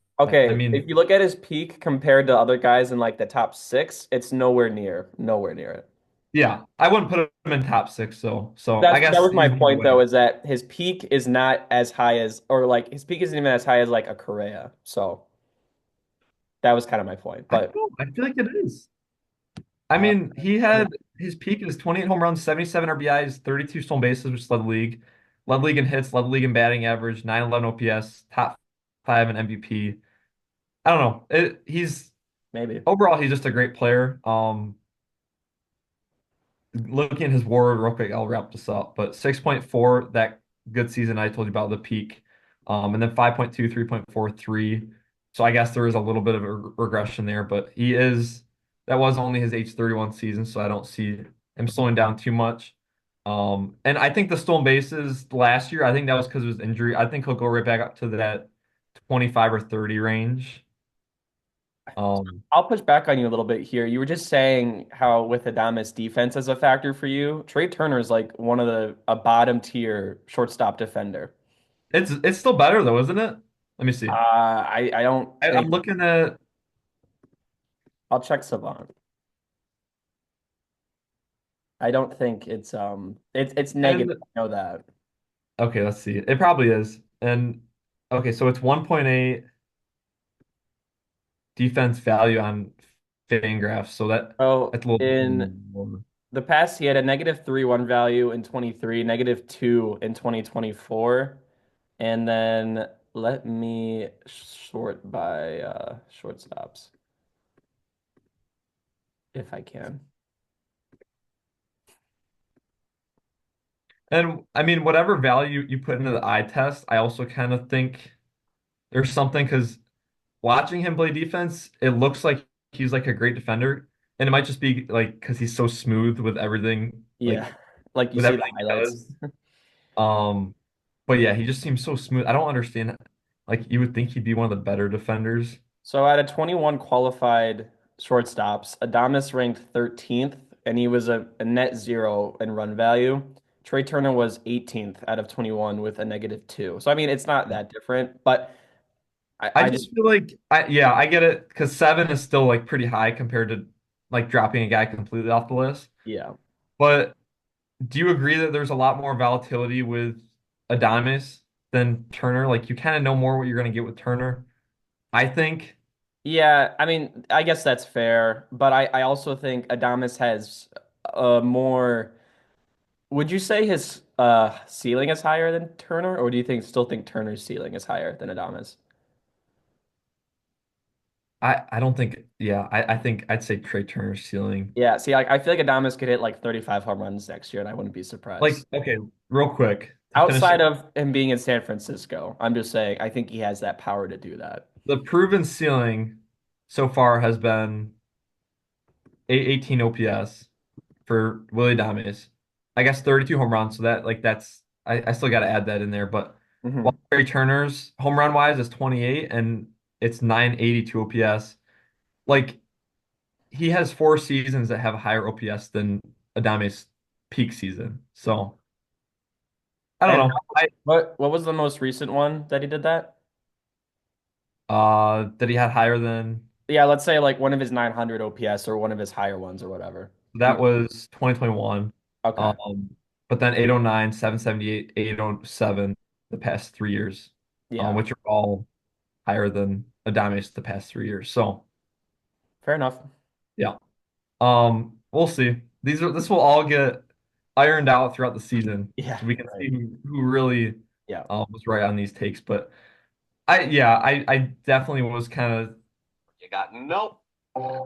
Speaker 2: I
Speaker 1: okay,
Speaker 2: mean,
Speaker 1: if you look at his peak compared to other guys in like the top six, it's nowhere near it.
Speaker 2: yeah, I wouldn't put him in top 6 though. So I
Speaker 1: That
Speaker 2: guess
Speaker 1: was my
Speaker 2: even either
Speaker 1: point
Speaker 2: way,
Speaker 1: though, is that his peak is not as high as, or like his peak isn't even as high as like a Correa. So that was kind of my point.
Speaker 2: I
Speaker 1: But
Speaker 2: don't know. I feel like it is. I
Speaker 1: uh,
Speaker 2: mean, he had his peak is 28 home runs, 77 RBIs, 32 stolen bases, which led the league. Led the league in hits, led the league in batting average, 911 OPS, top 5 in MVP. I don't know. He's
Speaker 1: maybe.
Speaker 2: overall he's just a great player. Looking at his WAR real quick, I'll wrap this up. But 6.4, that good season I told you about the peak. And then 5.2, 3.43. So I guess there is a little bit of a regression there, but that was only his age 31 season, so I don't see him slowing down too much. And I think the stolen bases last year, I think that was because of his injury. I think he'll go right back up to that 25 or 30 range. Um,
Speaker 1: I'll push back on you a little bit here. You were just saying how with Adames defense as a factor for you, Trey Turner is like one of a bottom tier shortstop defender.
Speaker 2: it's still better though, isn't it? Let me see.
Speaker 1: I don't
Speaker 2: I'm
Speaker 1: think
Speaker 2: looking at
Speaker 1: I'll check Savant. I don't think it's negative.
Speaker 2: And
Speaker 1: I know that.
Speaker 2: okay, let's see. It probably is. And okay, so it's 1.8 defense value on Fangraphs. So
Speaker 1: Oh,
Speaker 2: that's a little bit
Speaker 1: in
Speaker 2: more.
Speaker 1: the past, he had a negative 3-1 value in 23, negative 2 in 2024. And then let me sort by shortstops if I can.
Speaker 2: And I mean, whatever value you put into the eye test, I also kind of think there's something because watching him play defense, it looks like he's like a great defender. And it might just be like because he's so smooth with everything,
Speaker 1: Yeah, like you
Speaker 2: with
Speaker 1: see the
Speaker 2: everything he
Speaker 1: highlights.
Speaker 2: does. Um, but yeah, he just seems so smooth. I don't understand. Like you would think he'd be one of the better defenders.
Speaker 1: So out of 21 qualified shortstops, Adames ranked 13th, and he was a net zero in run value. Trey Turner was 18th out of 21 with a negative 2. So I mean, it's not that different, but
Speaker 2: I
Speaker 1: I just
Speaker 2: just feel like yeah, I get it because 7 is still like pretty high compared to like dropping a guy completely off the list.
Speaker 1: yeah.
Speaker 2: But do you agree that there's a lot more volatility with Adames than Turner? Like you kind of know more what you're going to get with Turner. I think
Speaker 1: Yeah, I mean, I guess that's fair, but I also think Adames has more. Would you say his ceiling is higher than Turner, or do you think Turner's ceiling is higher than Adames?
Speaker 2: I don't think yeah, I think I'd say Trey Turner's ceiling.
Speaker 1: Yeah, see, I feel like Adames could hit like 35 home runs next year, and I wouldn't be
Speaker 2: Like
Speaker 1: surprised.
Speaker 2: okay, real quick to finish
Speaker 1: Outside of him being in San Francisco, I'm just saying I think he has that power to do that.
Speaker 2: the proven ceiling so far has been 818 OPS for Willie Adames. I guess 32 home runs, so that like that's I still got to add that in there. But while
Speaker 1: Hmm.
Speaker 2: Trey Turner's home run wise is 28 and it's 982 OPS. Like he has 4 seasons that have a higher OPS than Adame's peak season. So I don't
Speaker 1: And
Speaker 2: know.
Speaker 1: what was the most recent one that he did that?
Speaker 2: That he had higher than
Speaker 1: Yeah, let's say like one of his 900 OPS or one of his higher ones or whatever. Do
Speaker 2: that
Speaker 1: you,
Speaker 2: was 2021.
Speaker 1: okay.
Speaker 2: But then 809, 778, 807 the past 3 years,
Speaker 1: Yeah,
Speaker 2: which are all higher than Adames the past 3 years. So
Speaker 1: fair enough.
Speaker 2: yeah. We'll see. This will all get ironed out throughout the season,
Speaker 1: Yeah,
Speaker 2: so we can
Speaker 1: right.
Speaker 2: see who really
Speaker 1: Yeah.
Speaker 2: was right on these takes. But I definitely was kind of
Speaker 3: You got nope.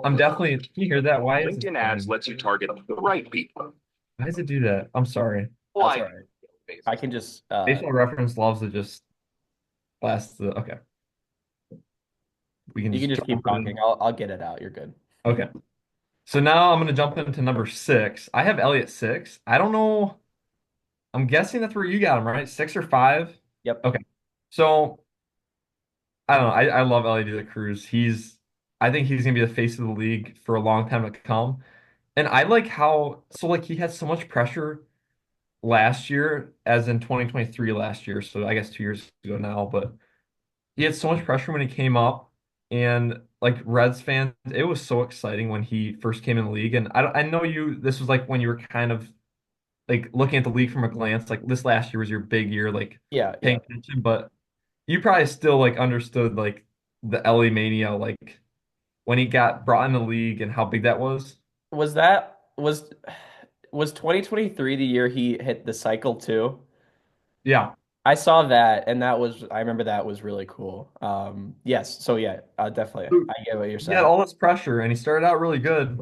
Speaker 2: I'm definitely can you hear that?
Speaker 3: LinkedIn ads lets you target the right people.
Speaker 2: Why does it do that? I'm sorry.
Speaker 1: That's all
Speaker 3: Why?
Speaker 1: right. I can just
Speaker 2: Baseball reference loves to just blast the okay. We can
Speaker 1: you can
Speaker 2: just
Speaker 1: just keep
Speaker 2: jump
Speaker 1: talking.
Speaker 2: in.
Speaker 1: I'll get it out. You're good.
Speaker 2: Okay. So now I'm gonna jump into number 6. I have Elliott 6. I don't know. I'm guessing that's where you got him, right? 6 or 5?
Speaker 1: Yep.
Speaker 2: Okay. So I don't know. I love Elliott de la Cruz. I think he's gonna be the face of the league for a long time to come. And I like how so like he had so much pressure last year, as in 2023 last year. So I guess 2 years ago now, but he had so much pressure when he came up. And like Reds fans, it was so exciting when he first came in the league. And I know this was like when you were kind of like looking at the league from a glance, like this last year was your big year, like
Speaker 1: Yeah, yeah.
Speaker 2: paying attention, but you probably still like understood like the LA mania, like when he got brought in the league and how big that was.
Speaker 1: Was that was 2023 the year he hit the cycle too?
Speaker 2: Yeah.
Speaker 1: I saw that and I remember that was really cool. Yes, so yeah, definitely.
Speaker 2: So
Speaker 1: I get what you're
Speaker 2: he had
Speaker 1: saying.
Speaker 2: all this pressure and he started out really good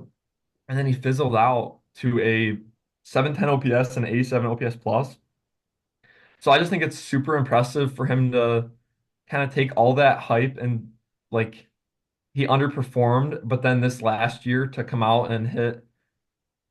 Speaker 2: and then he fizzled out to a 710 OPS and 87 OPS plus. So I just think it's super impressive for him to kind of take all that hype and like he underperformed, but then this last year to come out and hit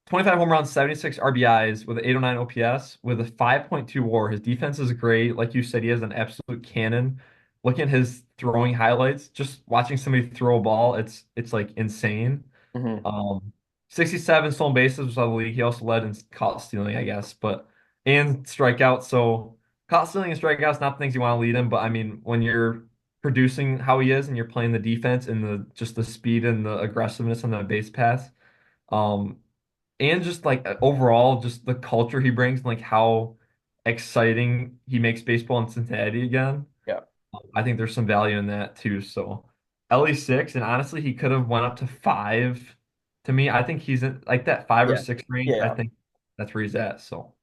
Speaker 2: 25 home runs, 76 RBIs with an 809 OPS with a 5.2 WAR. His defense is great. Like you said, he has an absolute cannon. Looking at his throwing highlights, just watching somebody throw a ball, it's like insane.
Speaker 1: Hmm.
Speaker 2: Um, 67 stolen bases was on the league. He also led in caught stealing, I guess, but and strikeouts. So caught stealing and strikeouts, not things you want to lead him, but I mean, when you're producing how he is and you're playing the defense and the just the speed and the aggressiveness on the base pass, um, and just like overall, just the culture he brings and like how exciting he makes baseball in Cincinnati again.
Speaker 1: Yeah.
Speaker 2: I think there's some value in that too. So Ellie six, and honestly, he could have went up to five. To me, I think he's in like that five or
Speaker 1: Yeah.
Speaker 2: six range. I
Speaker 1: Yeah.
Speaker 2: think that's where he's at. So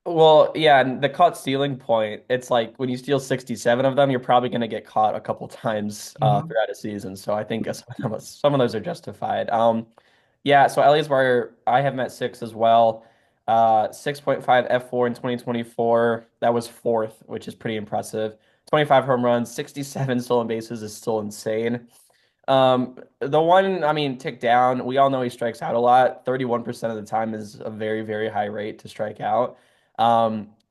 Speaker 1: Well, yeah, and the caught stealing point, it's like when you steal 67 of them, you're probably going to get caught a couple times
Speaker 2: Mhm.
Speaker 1: throughout a season. So I think some of those are justified. Yeah, so Elias Barger, I have met six as well. 6.5 F4 in 2024. That was fourth, which is pretty impressive. 25 home runs, 67 stolen bases is still insane. The one, I mean, tick down, we all know he strikes out a lot. 31% of the time is a very, very high rate to strike out.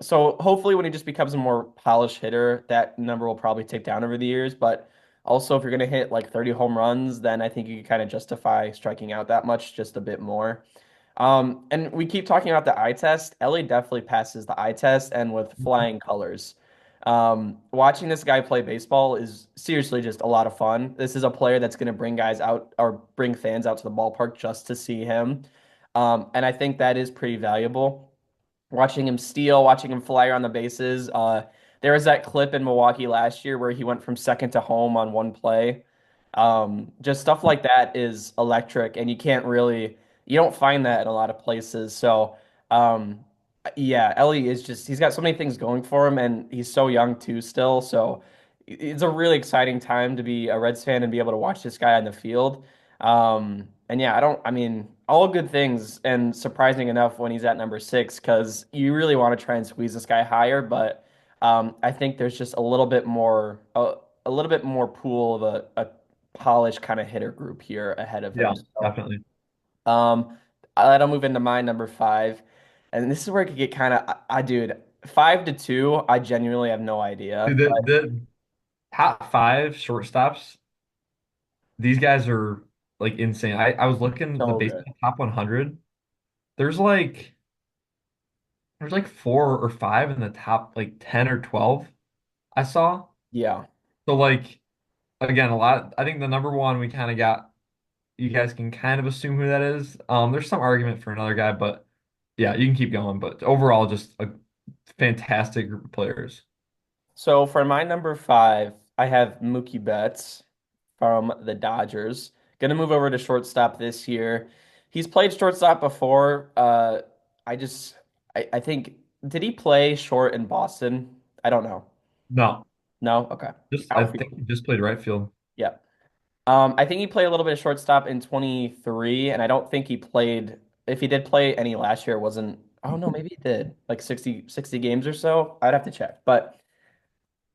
Speaker 1: So hopefully when he just becomes a more polished hitter, that number will probably tick down over the years. But also if you're gonna hit like 30 home runs, then I think you can kind of justify striking out that much just a bit more. And we keep talking about the eye test. Ellie definitely passes the eye test and with flying colors. Watching this guy play baseball is seriously just a lot of fun. This is a player that's going to bring guys out or bring fans out to the ballpark just to see him. And I think that is pretty valuable. Watching him steal, watching him fly around the bases. There was that clip in Milwaukee last year where he went from second to home on one play. Just stuff like that is electric, and you don't find that in a lot of places. So, um, yeah, Ellie is just, he's got so many things going for him, and he's so young too, still. So, it's a really exciting time to be a Reds fan and be able to watch this guy on the field. And yeah, I mean, all good things, and surprising enough when he's at number six, because you really want to try and squeeze this guy higher, but I think there's just a little bit more pool of a polished kind of hitter group here ahead of
Speaker 2: yeah,
Speaker 1: him. So,
Speaker 2: definitely.
Speaker 1: um, that'll move into my number five, and this is where it could get kind of, dude, 5 to 2. I genuinely have no idea,
Speaker 2: Dude,
Speaker 1: but
Speaker 2: the top five shortstops, these guys are like insane. I was looking the
Speaker 1: so good.
Speaker 2: baseball top 100. There's like there's like four or five in the top like 10 or 12 I saw.
Speaker 1: Yeah.
Speaker 2: So like again, a lot. I think the number one we kind of got. You guys can kind of assume who that is. There's some argument for another guy, but yeah, you can keep going. But overall, just a fantastic group of players.
Speaker 1: So for my number five, I have Mookie Betts from the Dodgers. Gonna move over to shortstop this year. He's played shortstop before. I just, I think, did he play short in Boston? I don't know.
Speaker 2: No,
Speaker 1: No? Okay.
Speaker 2: just I think
Speaker 1: Outfield.
Speaker 2: he just played right field.
Speaker 1: Yeah. I think he played a little bit of shortstop in 23, and I don't think he played, if he did play any last year, it wasn't, oh no, maybe he did, like 60 games or so. I'd have to check. But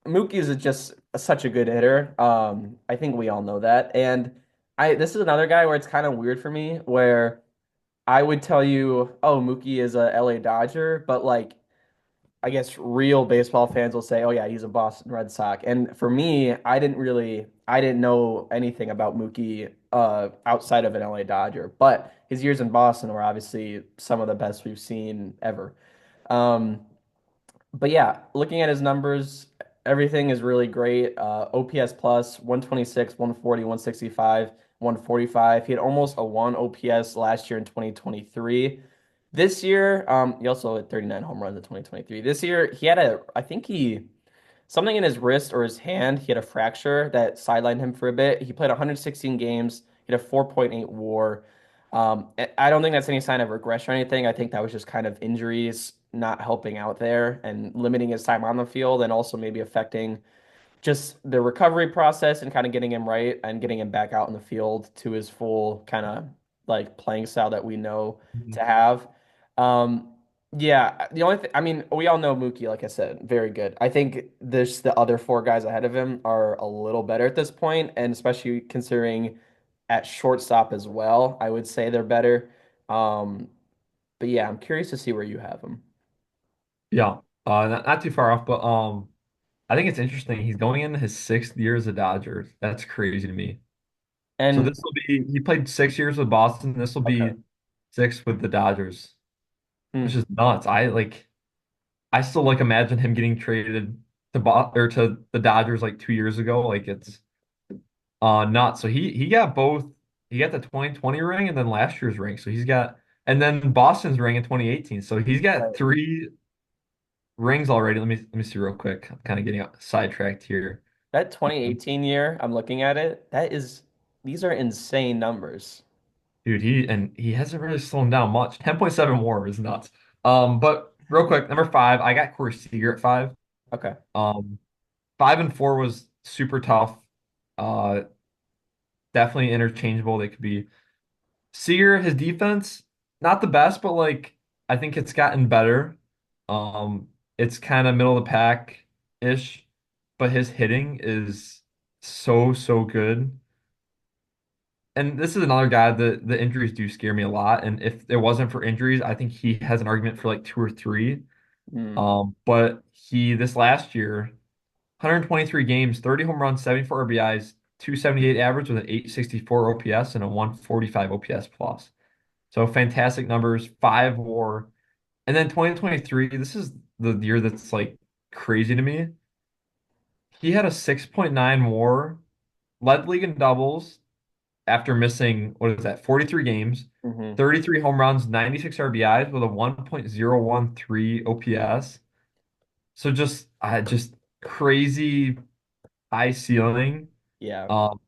Speaker 1: Mookie is just such a good hitter. I think we all know that. And this is another guy where it's kind of weird for me, where I would tell you, oh, Mookie is a LA Dodger, but like I guess real baseball fans will say, "Oh yeah, he's a Boston Red Sox." And for me, I didn't know anything about Mookie outside of an LA Dodger. But his years in Boston were obviously some of the best we've seen ever. Um, but yeah, looking at his numbers, everything is really great. OPS plus 126, 140, 165, 145. He had almost a 1 OPS last year in 2023. This year, he also had 39 home runs in 2023. This year, I think something in his wrist or his hand. He had a fracture that sidelined him for a bit. He played 116 games. He had a 4.8 WAR. I don't think that's any sign of regression or anything. I think that was just kind of injuries not helping out there and limiting his time on the field, and also maybe affecting just the recovery process and kind of getting him right and getting him back out in the field to his full kind of like playing style that we know
Speaker 2: Mhm.
Speaker 1: to have. Um, yeah, the only thing, I mean, we all know Mookie, like I said, very good. I think the other four guys ahead of him are a little better at this point, and especially considering at shortstop as well, I would say they're better. Um, but yeah, I'm curious to see where you have him.
Speaker 2: Yeah, not too far off, but I think it's interesting. He's going into his sixth year as a Dodger. That's crazy to me. So
Speaker 1: And
Speaker 2: this will be he played 6 years with Boston. This will
Speaker 1: okay.
Speaker 2: be six with the Dodgers, which
Speaker 1: Hmm.
Speaker 2: is nuts. I still like imagine him getting traded to to the Dodgers like 2 years ago. Like it's nuts. So he got both. he got the 2020 ring and then last year's ring. So he's got, and then Boston's ring in 2018. So he's got
Speaker 1: Right.
Speaker 2: three rings already. Let me see real quick. I'm kind of getting sidetracked here.
Speaker 1: That 2018 year, I'm looking at it. These are insane numbers.
Speaker 2: Dude, he hasn't really slowed down much. 10.7 WAR is nuts. But real quick, number five, I got Corey Seager at five.
Speaker 1: Okay.
Speaker 2: Um, 5 and 4 was super tough. Uh, definitely interchangeable. They could be Seager, his defense, not the best, but like I think it's gotten better. It's kind of middle of the pack ish, but his hitting is so good. And this is another guy that the injuries do scare me a lot. And if it wasn't for injuries, I think he has an argument for like two or three.
Speaker 1: Mm,
Speaker 2: But he this last year, 123 games, 30 home runs, 74 RBIs, 278 average with an 864 OPS and a 145 OPS plus. So fantastic numbers, five WAR. And then 2023, this is the year that's like crazy to me. He had a 6.9 WAR, led the league in doubles after missing, what is that, 43 games,
Speaker 1: hmm
Speaker 2: 33 home runs, 96 RBIs with a 1.013 OPS. So just crazy high ceiling.
Speaker 1: Yeah.
Speaker 2: Um,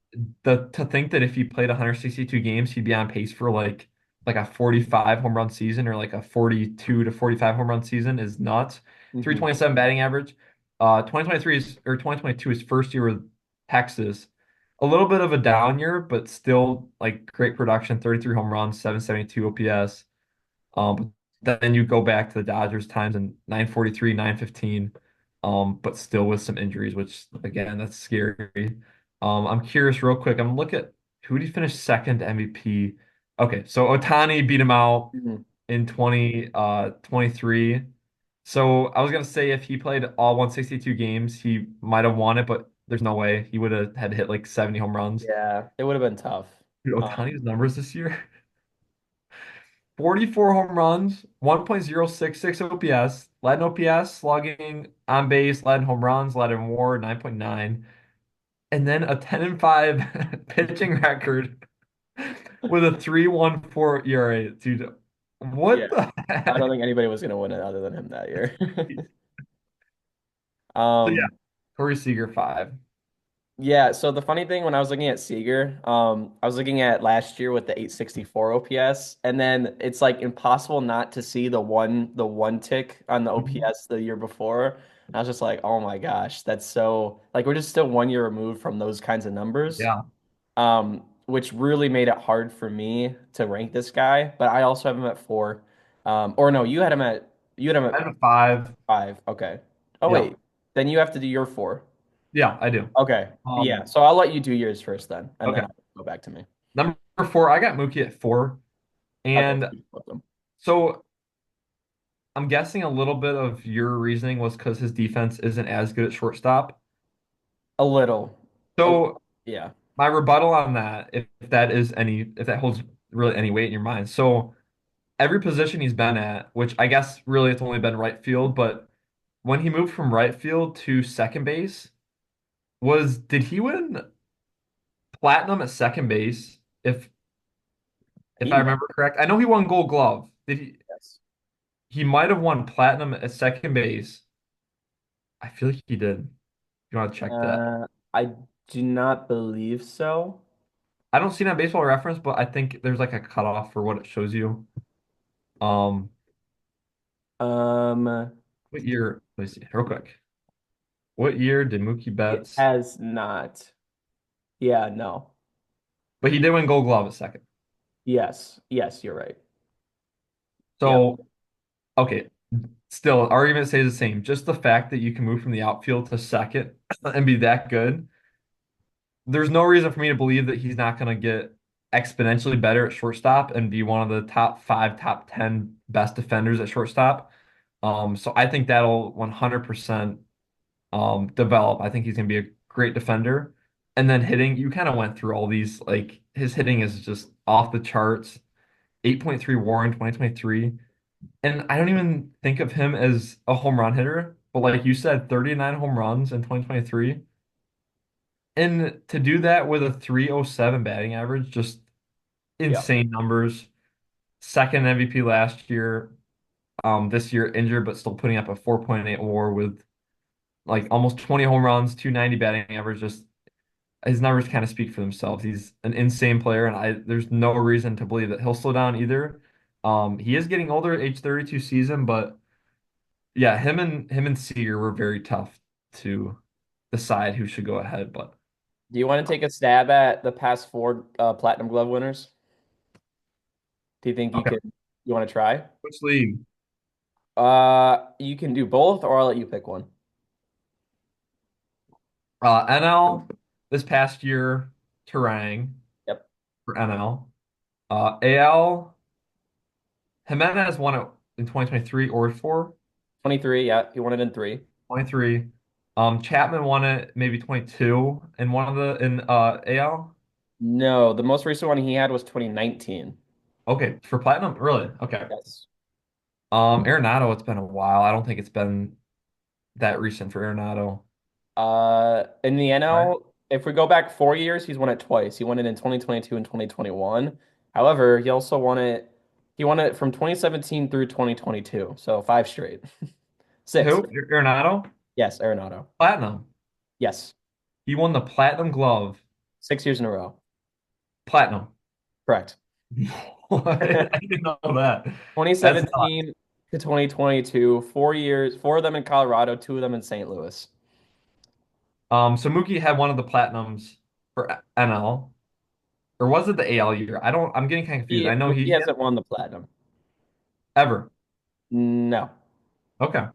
Speaker 2: the to think that if he played 162 games, he'd be on pace for like a 45 home run season or like a 42 to 45 home run season is nuts.
Speaker 1: hmm
Speaker 2: 327 batting average. 2023 is or 2022 is first year with Texas. A little bit of a down year, but still like great production. 33 home runs, 772 OPS. But then you go back to the Dodgers times in 943, 915, but still with some injuries, which again, that's scary. I'm curious real quick. I'm look at who did he finish second MVP? Okay, so Otani beat him out
Speaker 1: hmm
Speaker 2: in 2023. So I was gonna say if he played all 162 games, he might have won it, but there's no way. He would have had to hit like 70 home runs.
Speaker 1: Yeah, it would have been tough.
Speaker 2: Dude,
Speaker 1: Um,
Speaker 2: Otani's numbers this year. 44 home runs, 1.066 OPS, led in OPS, slugging, on base, led in home runs, led in WAR, 9.9, and then a 10 and 5 pitching record with a 3.14 ERA. Dude,
Speaker 1: yeah,
Speaker 2: what the
Speaker 1: I don't
Speaker 2: heck?
Speaker 1: think anybody was going to win it other than him that year.
Speaker 2: So yeah,
Speaker 1: Um,
Speaker 2: Corey Seager 5.
Speaker 1: yeah, so the funny thing when I was looking at Seager, I was looking at last year with the 864 OPS, and then it's like impossible not to see the one tick on the
Speaker 2: Mhm.
Speaker 1: OPS the year before. And I was just like, oh my gosh, that's so like we're just still 1 year removed from those kinds of numbers.
Speaker 2: Yeah,
Speaker 1: Which really made it hard for me to rank this guy. But I also have him at four. Or no, you had him at
Speaker 2: I have a 5.
Speaker 1: five. Okay. Oh
Speaker 2: Yeah,
Speaker 1: wait, then you have to do your four.
Speaker 2: yeah, I do.
Speaker 1: Okay. Yeah.
Speaker 2: Um,
Speaker 1: So I'll let you do yours first then, and then
Speaker 2: okay.
Speaker 1: I'll go back to me.
Speaker 2: Number 4, I got Mookie at 4.
Speaker 1: Okay.
Speaker 2: And
Speaker 1: Flip them.
Speaker 2: so I'm guessing a little bit of your reasoning was because his defense isn't as good at shortstop.
Speaker 1: A little. A,
Speaker 2: So
Speaker 1: yeah.
Speaker 2: my rebuttal on that, if that holds really any weight in your mind. So every position he's been at, which I guess really it's only been right field, but when he moved from right field to second base, did he win platinum at second base? If
Speaker 1: He
Speaker 2: I
Speaker 1: might.
Speaker 2: remember correct, I know he won Gold Glove. Did he?
Speaker 1: Yes.
Speaker 2: He might have won platinum at second base. I feel like he did. You want to check that?
Speaker 1: I do not believe so.
Speaker 2: I don't see it on Baseball Reference, but I think there's like a cutoff for what it shows you. Um,
Speaker 1: Um,
Speaker 2: what year? Let me see real quick. What year did Mookie
Speaker 1: it
Speaker 2: Betts?
Speaker 1: has not. Yeah. No.
Speaker 2: But he did win Gold Glove a second.
Speaker 1: Yes. Yes. You're right. Yep.
Speaker 2: So okay, still argument stays the same. Just the fact that you can move from the outfield to second and be that good, there's no reason for me to believe that he's not going to get exponentially better at shortstop and be one of the top 5, top 10 best defenders at shortstop. So I think that'll 100% develop. I think he's going to be a great defender. And then hitting, you kind of went through all these, like his hitting is just off the charts. 8.3 WAR in 2023. And I don't even think of him as a home run hitter, but like you said, 39 home runs in 2023. And to do that with a 307 batting average, just
Speaker 1: Yeah.
Speaker 2: insane numbers. Second MVP last year. This year injured, but still putting up a 4.8 WAR with like almost 20 home runs, 290 batting average. Just his numbers kind of speak for themselves. He's an insane player, and there's no reason to believe that he'll slow down either. He is getting older at age 32 season, but yeah, him and Seager were very tough to decide who should go ahead. But
Speaker 1: Do you want to take a stab at the past four Platinum Glove winners? Do you think
Speaker 2: okay,
Speaker 1: you want to try?
Speaker 2: which league?
Speaker 1: You can do both, or I'll let you pick one.
Speaker 2: NL this past year, Terang
Speaker 1: Yep.
Speaker 2: for NL. AL, Jimenez won it in 2023 or 4,
Speaker 1: 23, yeah, you won it in three.
Speaker 2: 23. Chapman won it maybe 22 in one of the in AL.
Speaker 1: No, the most recent one he had was 2019.
Speaker 2: Okay, for platinum, really? Okay.
Speaker 1: Yes.
Speaker 2: Arenado, it's been a while. I don't think it's been that recent for Arenado.
Speaker 1: In the
Speaker 2: Right.
Speaker 1: NL, if we go back 4 years, he's won it twice. He won it in 2022 and 2021. However, he won it from 2017 through 2022. So five straight. Six.
Speaker 2: Who? Arenado?
Speaker 1: Yes, Arenado.
Speaker 2: Platinum.
Speaker 1: Yes.
Speaker 2: He won the platinum glove.
Speaker 1: 6 years in a row.
Speaker 2: Platinum.
Speaker 1: Correct.
Speaker 2: What? I didn't know that. That's not.
Speaker 1: 2017 to 2022, 4 years, four of them in Colorado, two of them in St. Louis.
Speaker 2: So Mookie had one of the platinums for NL, or was it the AL year? I'm getting kind of confused. I know
Speaker 1: He
Speaker 2: he
Speaker 1: hasn't won the platinum.
Speaker 2: ever.
Speaker 1: No.
Speaker 2: Okay.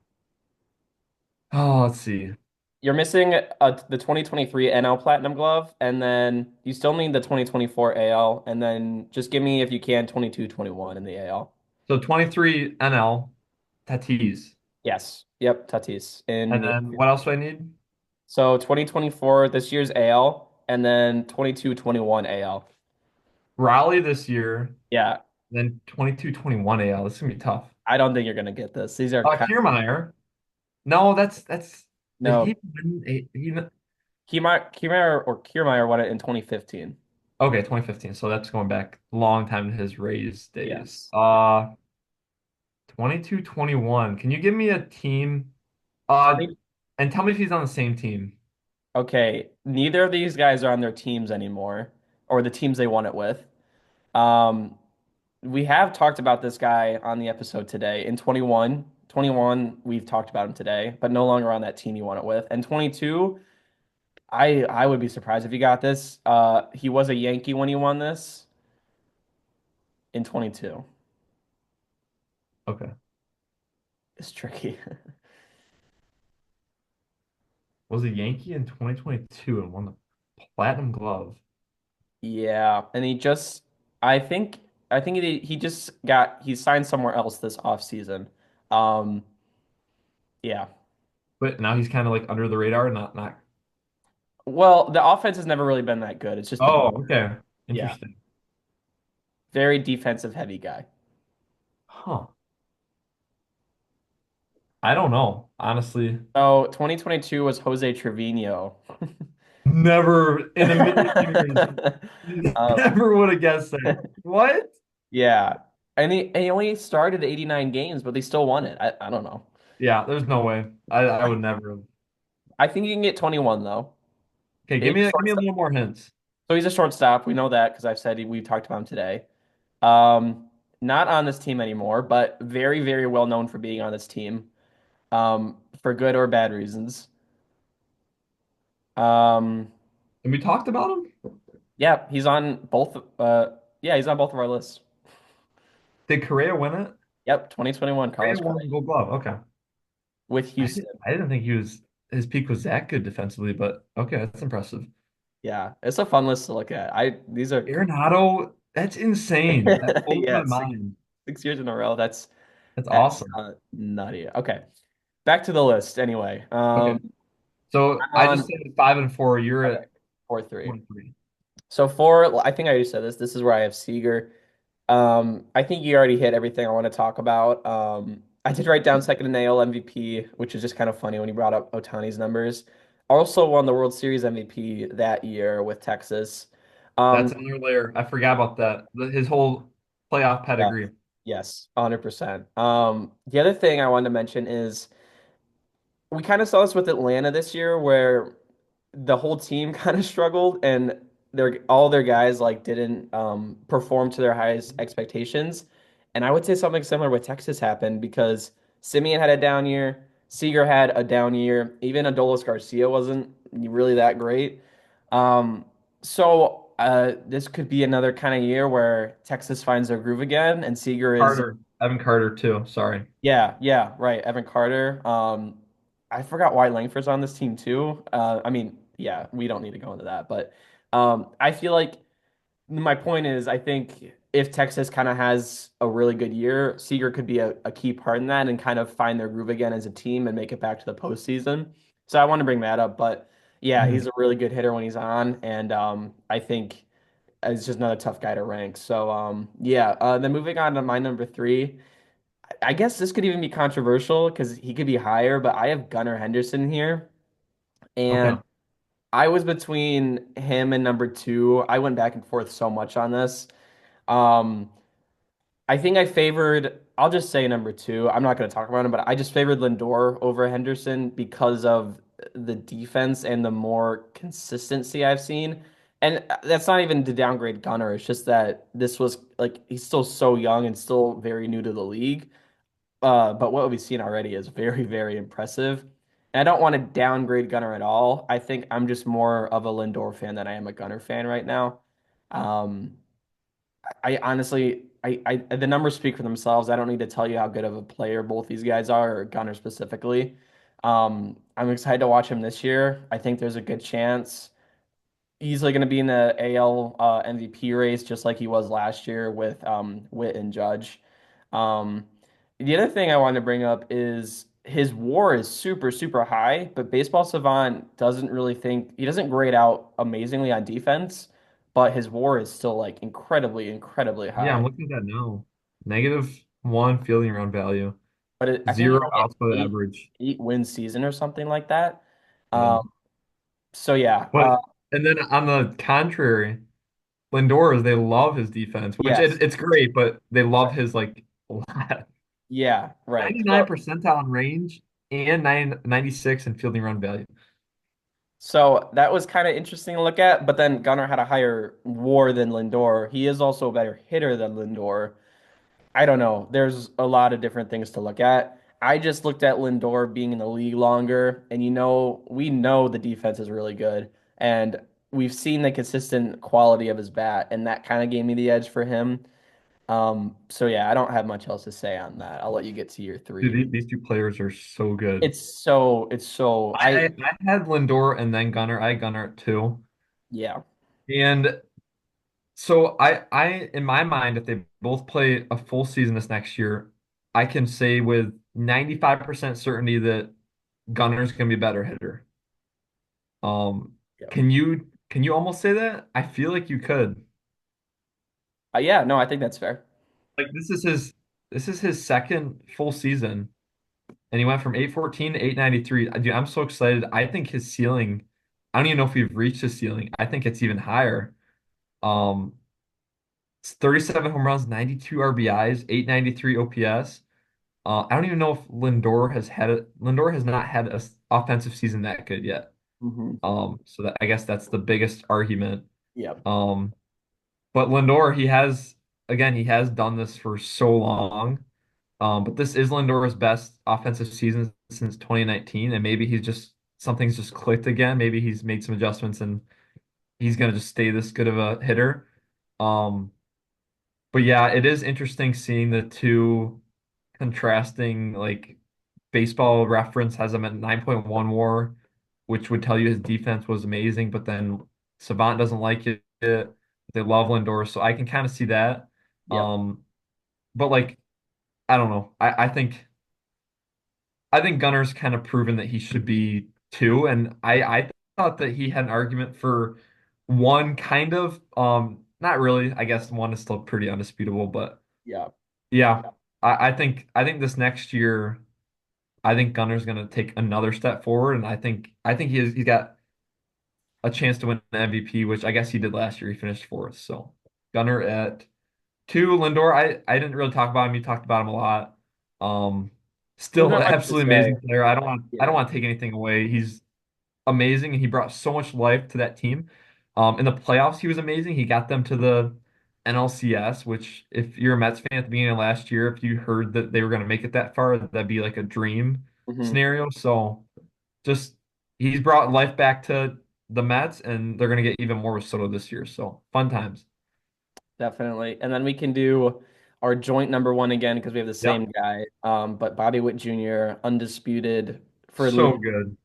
Speaker 2: Oh, let's see.
Speaker 1: You're missing the 2023 NL Platinum Glove, and then you still need the 2024 AL, and then just give me, if you can, 22, 21 in the AL.
Speaker 2: So 23 NL, Tatis.
Speaker 1: Yes. Yep, Tatis in
Speaker 2: And
Speaker 1: the
Speaker 2: then what else do I need?
Speaker 1: so 2024 this year's AL, and then 22, 21 AL.
Speaker 2: Raleigh this year,
Speaker 1: Yeah,
Speaker 2: then 22, 21 AL. This is gonna be tough.
Speaker 1: I don't think you're gonna get this. These are kind
Speaker 2: Kiermaier. No, that's did
Speaker 1: no
Speaker 2: he win
Speaker 1: Kiermaier won it in 2015.
Speaker 2: okay, 2015. So that's going back a long time to his Rays days.
Speaker 1: Yes.
Speaker 2: 22, 21. Can you give me a team? Uh,
Speaker 1: 20
Speaker 2: and tell me if he's on the same team.
Speaker 1: Okay, neither of these guys are on their teams anymore, or the teams they won it with. Um, we have talked about this guy on the episode today. In 21, we've talked about him today, but no longer on that team you won it with. And 22, I would be surprised if he got this. He was a Yankee when he won this in 22.
Speaker 2: Okay.
Speaker 1: It's tricky.
Speaker 2: Was a Yankee in 2022 and won the Platinum Glove.
Speaker 1: Yeah, and I think he signed somewhere else this offseason. Um, yeah.
Speaker 2: But now he's kind of like under the radar, not.
Speaker 1: Well, the offense has never really been that good. It's just the
Speaker 2: Oh,
Speaker 1: ball.
Speaker 2: okay.
Speaker 1: Yeah,
Speaker 2: Interesting.
Speaker 1: very defensive heavy guy.
Speaker 2: Huh. I don't know, honestly.
Speaker 1: So 2022 was Jose Trevino.
Speaker 2: Never in a million years,
Speaker 1: Um,
Speaker 2: never would have guessed that. What?
Speaker 1: yeah, and he only started 89 games, but they still won it. I don't know.
Speaker 2: Yeah, there's no way. I would never have.
Speaker 1: I think you can get 21 though.
Speaker 2: Okay,
Speaker 1: He's a
Speaker 2: give me a
Speaker 1: shortstop.
Speaker 2: little more hints.
Speaker 1: So he's a shortstop. We know that because we've talked about him today. Not on this team anymore, but very, very well known for being on this team, for good or bad reasons. Um,
Speaker 2: And we talked about him?
Speaker 1: yeah, he's on both. Yeah, he's on both of our lists.
Speaker 2: Did Correa win it?
Speaker 1: Yep, 2021
Speaker 2: Correa
Speaker 1: Carlos
Speaker 2: won
Speaker 1: Correa
Speaker 2: the Gold Glove. Okay.
Speaker 1: with Houston.
Speaker 2: I didn't think his peak was that good defensively, but okay, that's impressive.
Speaker 1: Yeah, it's a fun list to look at. These are
Speaker 2: Arenado, that's insane. That blows my
Speaker 1: yeah,
Speaker 2: mind.
Speaker 1: 6 years in a row.
Speaker 2: That's
Speaker 1: That's
Speaker 2: awesome.
Speaker 1: nutty. Okay, back to the list anyway.
Speaker 2: Okay. So I just
Speaker 1: On
Speaker 2: said 5 and 4. You're
Speaker 1: okay,
Speaker 2: at
Speaker 1: 4-3.
Speaker 2: 4 and 3.
Speaker 1: So four, I think I already said this. This is where I have Seager. I think you already hit everything I want to talk about. I did write down second in AL MVP, which is just kind of funny when you brought up Ohtani's numbers. Also won the World Series MVP that year with Texas.
Speaker 2: That's
Speaker 1: Um,
Speaker 2: another layer. I forgot about that. His whole playoff
Speaker 1: yeah,
Speaker 2: pedigree.
Speaker 1: yes, 100%. The other thing I wanted to mention is we kind of saw this with Atlanta this year where the whole team kind of struggled and all their guys like didn't perform to their highest expectations. And I would say something similar with Texas happened because Simeon had a down year, Seager had a down year, even Adolis Garcia wasn't really that great. Um, so this could be another kind of year where Texas finds their groove again and Seager is
Speaker 2: Carter, Evan Carter too. Sorry.
Speaker 1: yeah, yeah, right. Evan Carter. I forgot why Langford's on this team too. I mean, yeah, we don't need to go into that, but I feel like my point is, I think if Texas kind of has a really good year, Seager could be a key part in that and kind of find their groove again as a team and make it back to the postseason. So I want to bring that up, but yeah, he's
Speaker 2: Mhm.
Speaker 1: a really good hitter when he's on, and I think it's just another tough guy to rank. So yeah, then moving on to my number three. I guess this could even be controversial because he could be higher, but I have Gunnar Henderson here.
Speaker 2: Okay.
Speaker 1: And I was between him and number two. I went back and forth so much on this. Um, I think I'll just say number two. I'm not going to talk about him, but I just favored Lindor over Henderson because of the defense and the more consistency I've seen. And that's not even to downgrade Gunnar. It's just that this was like he's still so young and still very new to the league. But what we've seen already is very, very impressive. And I don't want to downgrade Gunner at all. I think I'm just more of a Lindor fan than I am a Gunner fan right now. Um, I honestly, the numbers speak for themselves. I don't need to tell you how good of a player both these guys are, or Gunner specifically. I'm excited to watch him this year. I think there's a good chance easily going to be in the AL MVP race, just like he was last year with Witt and Judge. Um, the other thing I wanted to bring up is his WAR is super, super high, but Baseball Savant doesn't really think he doesn't grade out amazingly on defense, but his WAR is still like incredibly, incredibly
Speaker 2: Yeah, I'm
Speaker 1: high.
Speaker 2: looking at that now. -1 fielding around value,
Speaker 1: I think he
Speaker 2: zero
Speaker 1: only had
Speaker 2: output average.
Speaker 1: eight win season or something like that.
Speaker 2: Yeah.
Speaker 1: Um, so yeah,
Speaker 2: But and then on the contrary, Lindor is they love his defense, which
Speaker 1: yes,
Speaker 2: it's great, but they love his like a lot.
Speaker 1: yeah, right.
Speaker 2: 99 percentile in range and 96 in fielding run value.
Speaker 1: So that was kind of interesting to look at, but then Gunnar had a higher WAR than Lindor. He is also a better hitter than Lindor. I don't know. There's a lot of different things to look at. I just looked at Lindor being in the league longer, and we know the defense is really good, and we've seen the consistent quality of his bat, and that kind of gave me the edge for him. So yeah, I don't have much else to say on that. I'll let you get to your
Speaker 2: Dude,
Speaker 1: three.
Speaker 2: these two players are so good.
Speaker 1: It's so
Speaker 2: I had Lindor and then Gunnar. I had Gunnar at two.
Speaker 1: yeah,
Speaker 2: And so I in my mind, if they both play a full season this next year, I can say with 95% certainty that Gunner's gonna be a better hitter. Um,
Speaker 1: yeah.
Speaker 2: can you almost say that? I feel like you could.
Speaker 1: Yeah, no, I think that's fair.
Speaker 2: Like this is his second full season, and he went from 814 to 893. Dude, I'm so excited. I think his ceiling, I don't even know if we've reached his ceiling. I think it's even higher. Um, it's 37 home runs, 92 RBIs, 893 OPS. I don't even know if Lindor has not had a offensive season that good yet.
Speaker 1: Hmm.
Speaker 2: So that I guess that's the biggest argument.
Speaker 1: Yeah.
Speaker 2: Um, but Lindor, he has done this for so long. But this is Lindor's best offensive season since 2019, and maybe something's just clicked again. Maybe he's made some adjustments and he's gonna just stay this good of a hitter. Um, but yeah, it is interesting seeing the two contrasting like baseball reference has him at 9.1 WAR, which would tell you his defense was amazing, but then Savant doesn't like it. They love Lindor, so I can kind of see that.
Speaker 1: Yep.
Speaker 2: Um, but like I don't know. I think Gunner's kind of proven that he should be two, and I thought that he had an argument for one kind of not really. I guess one is still pretty undisputable, but
Speaker 1: Yeah.
Speaker 2: yeah, I think this next year I think Gunner's gonna take another step forward, and I think he's got a chance to win the MVP, which I guess he did last year. He finished fourth. So Gunnar at two. Lindor, I didn't really talk about him. You talked about him a lot. Um,
Speaker 1: There's
Speaker 2: Still
Speaker 1: not much to
Speaker 2: absolutely
Speaker 1: say.
Speaker 2: amazing player. I don't
Speaker 1: Yeah.
Speaker 2: want to take anything away. He's amazing, and he brought so much life to that team. In the playoffs, he was amazing. He got them to the NLCS, which if you're a Mets fan at the beginning of last year, if you heard that they were going to make it that far, that'd be like a dream
Speaker 1: Hmm.
Speaker 2: scenario. So just he's brought life back to the Mets, and they're going to get even more with Soto this year. So fun times.
Speaker 1: Definitely. And then we can do our joint number one again because we have the
Speaker 2: Yep.
Speaker 1: same guy. But Bobby Witt Jr., undisputed for
Speaker 2: So
Speaker 1: literally
Speaker 2: good.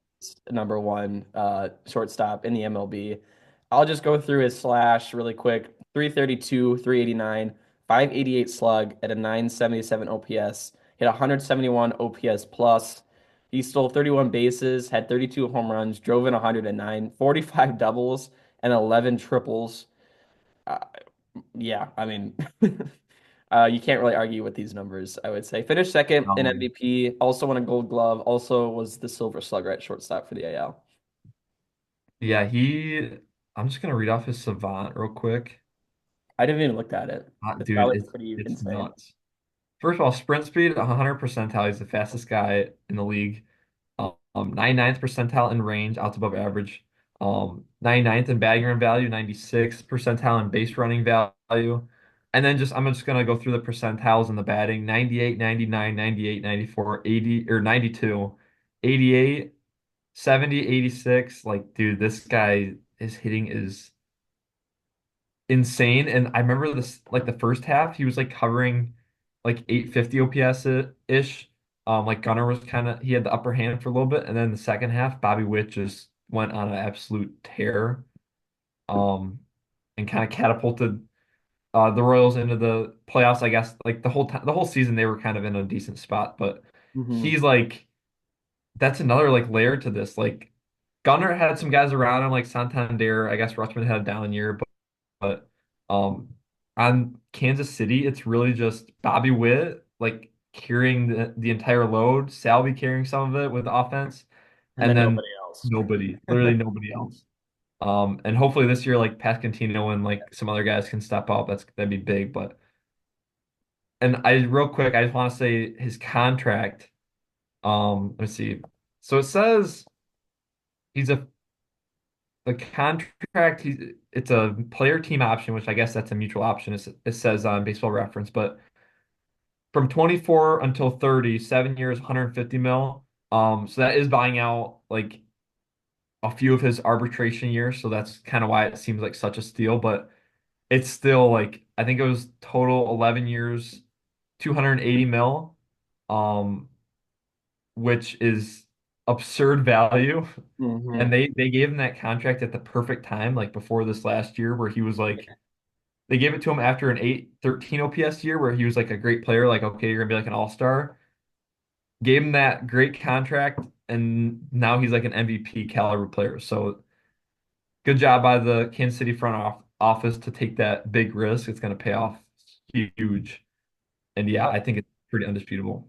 Speaker 1: number one shortstop in the MLB. I'll just go through his slash really quick. 332, 389, 588 slug at a 977 OPS. Hit 171 OPS plus. He stole 31 bases, had 32 home runs, drove in 109, 45 doubles, and 11 triples. Uh, yeah, I mean, you can't really argue with these numbers, I would say. Finished second in
Speaker 2: Um,
Speaker 1: MVP, also won a gold glove, also was the silver slugger at shortstop for the AL.
Speaker 2: yeah, I'm just going to read off his savant real quick.
Speaker 1: I didn't even look at it. It's
Speaker 2: Dude,
Speaker 1: probably
Speaker 2: it's
Speaker 1: pretty
Speaker 2: it's
Speaker 1: insane.
Speaker 2: nuts. First of all, sprint speed, 100 percentile. He's the fastest guy in the league. 99th percentile in range, out above average. 99th in batting run value, 96th percentile in base running value. And then I'm just gonna go through the percentiles in the batting: 98, 99, 98, 94, 80 or 92, 88, 70, 86. Like, dude, this guy, his hitting is insane. And I remember this, like the first half, he was like covering like 850 OPS ish. Like Gunnar was he had the upper hand for a little bit, and then the second half, Bobby Witt just went on an absolute tear, um, and kind of catapulted the Royals into the playoffs. I guess like the whole season they were kind of in a decent spot, but
Speaker 1: Hmm.
Speaker 2: he's like that's another like layer to this. Like Gunnar had some guys around him, like Santander. I guess Rutschman had a down year, but on Kansas City, it's really just Bobby Witt like carrying the entire load, Salvi carrying some of it with offense,
Speaker 1: And
Speaker 2: and
Speaker 1: then
Speaker 2: then
Speaker 1: nobody else.
Speaker 2: nobody, literally nobody else. And hopefully this year, like Pascantino and like some other guys can step up. That'd be big. But and I real quick, I just want to say his contract. Let's see. So it says he's a the contract. It's a player team option, which I guess that's a mutual option. It says on Baseball Reference, but from 24 until 30, 7 years, 150 mil. So that is buying out like a few of his arbitration years. So that's kind of why it seems like such a steal, but it's still like I think it was total 11 years, 280 mil, um, which is absurd value. And
Speaker 1: Hmm.
Speaker 2: they gave him that contract at the perfect time, like before this last year, where he was like they gave it to him after an 813 OPS year where he was like a great player, like okay, you're gonna be like an all-star. Gave him that great contract, and now he's like an MVP caliber player. So good job by the Kansas City office to take that big risk. It's going to pay off huge. And yeah, I think it's pretty undisputable.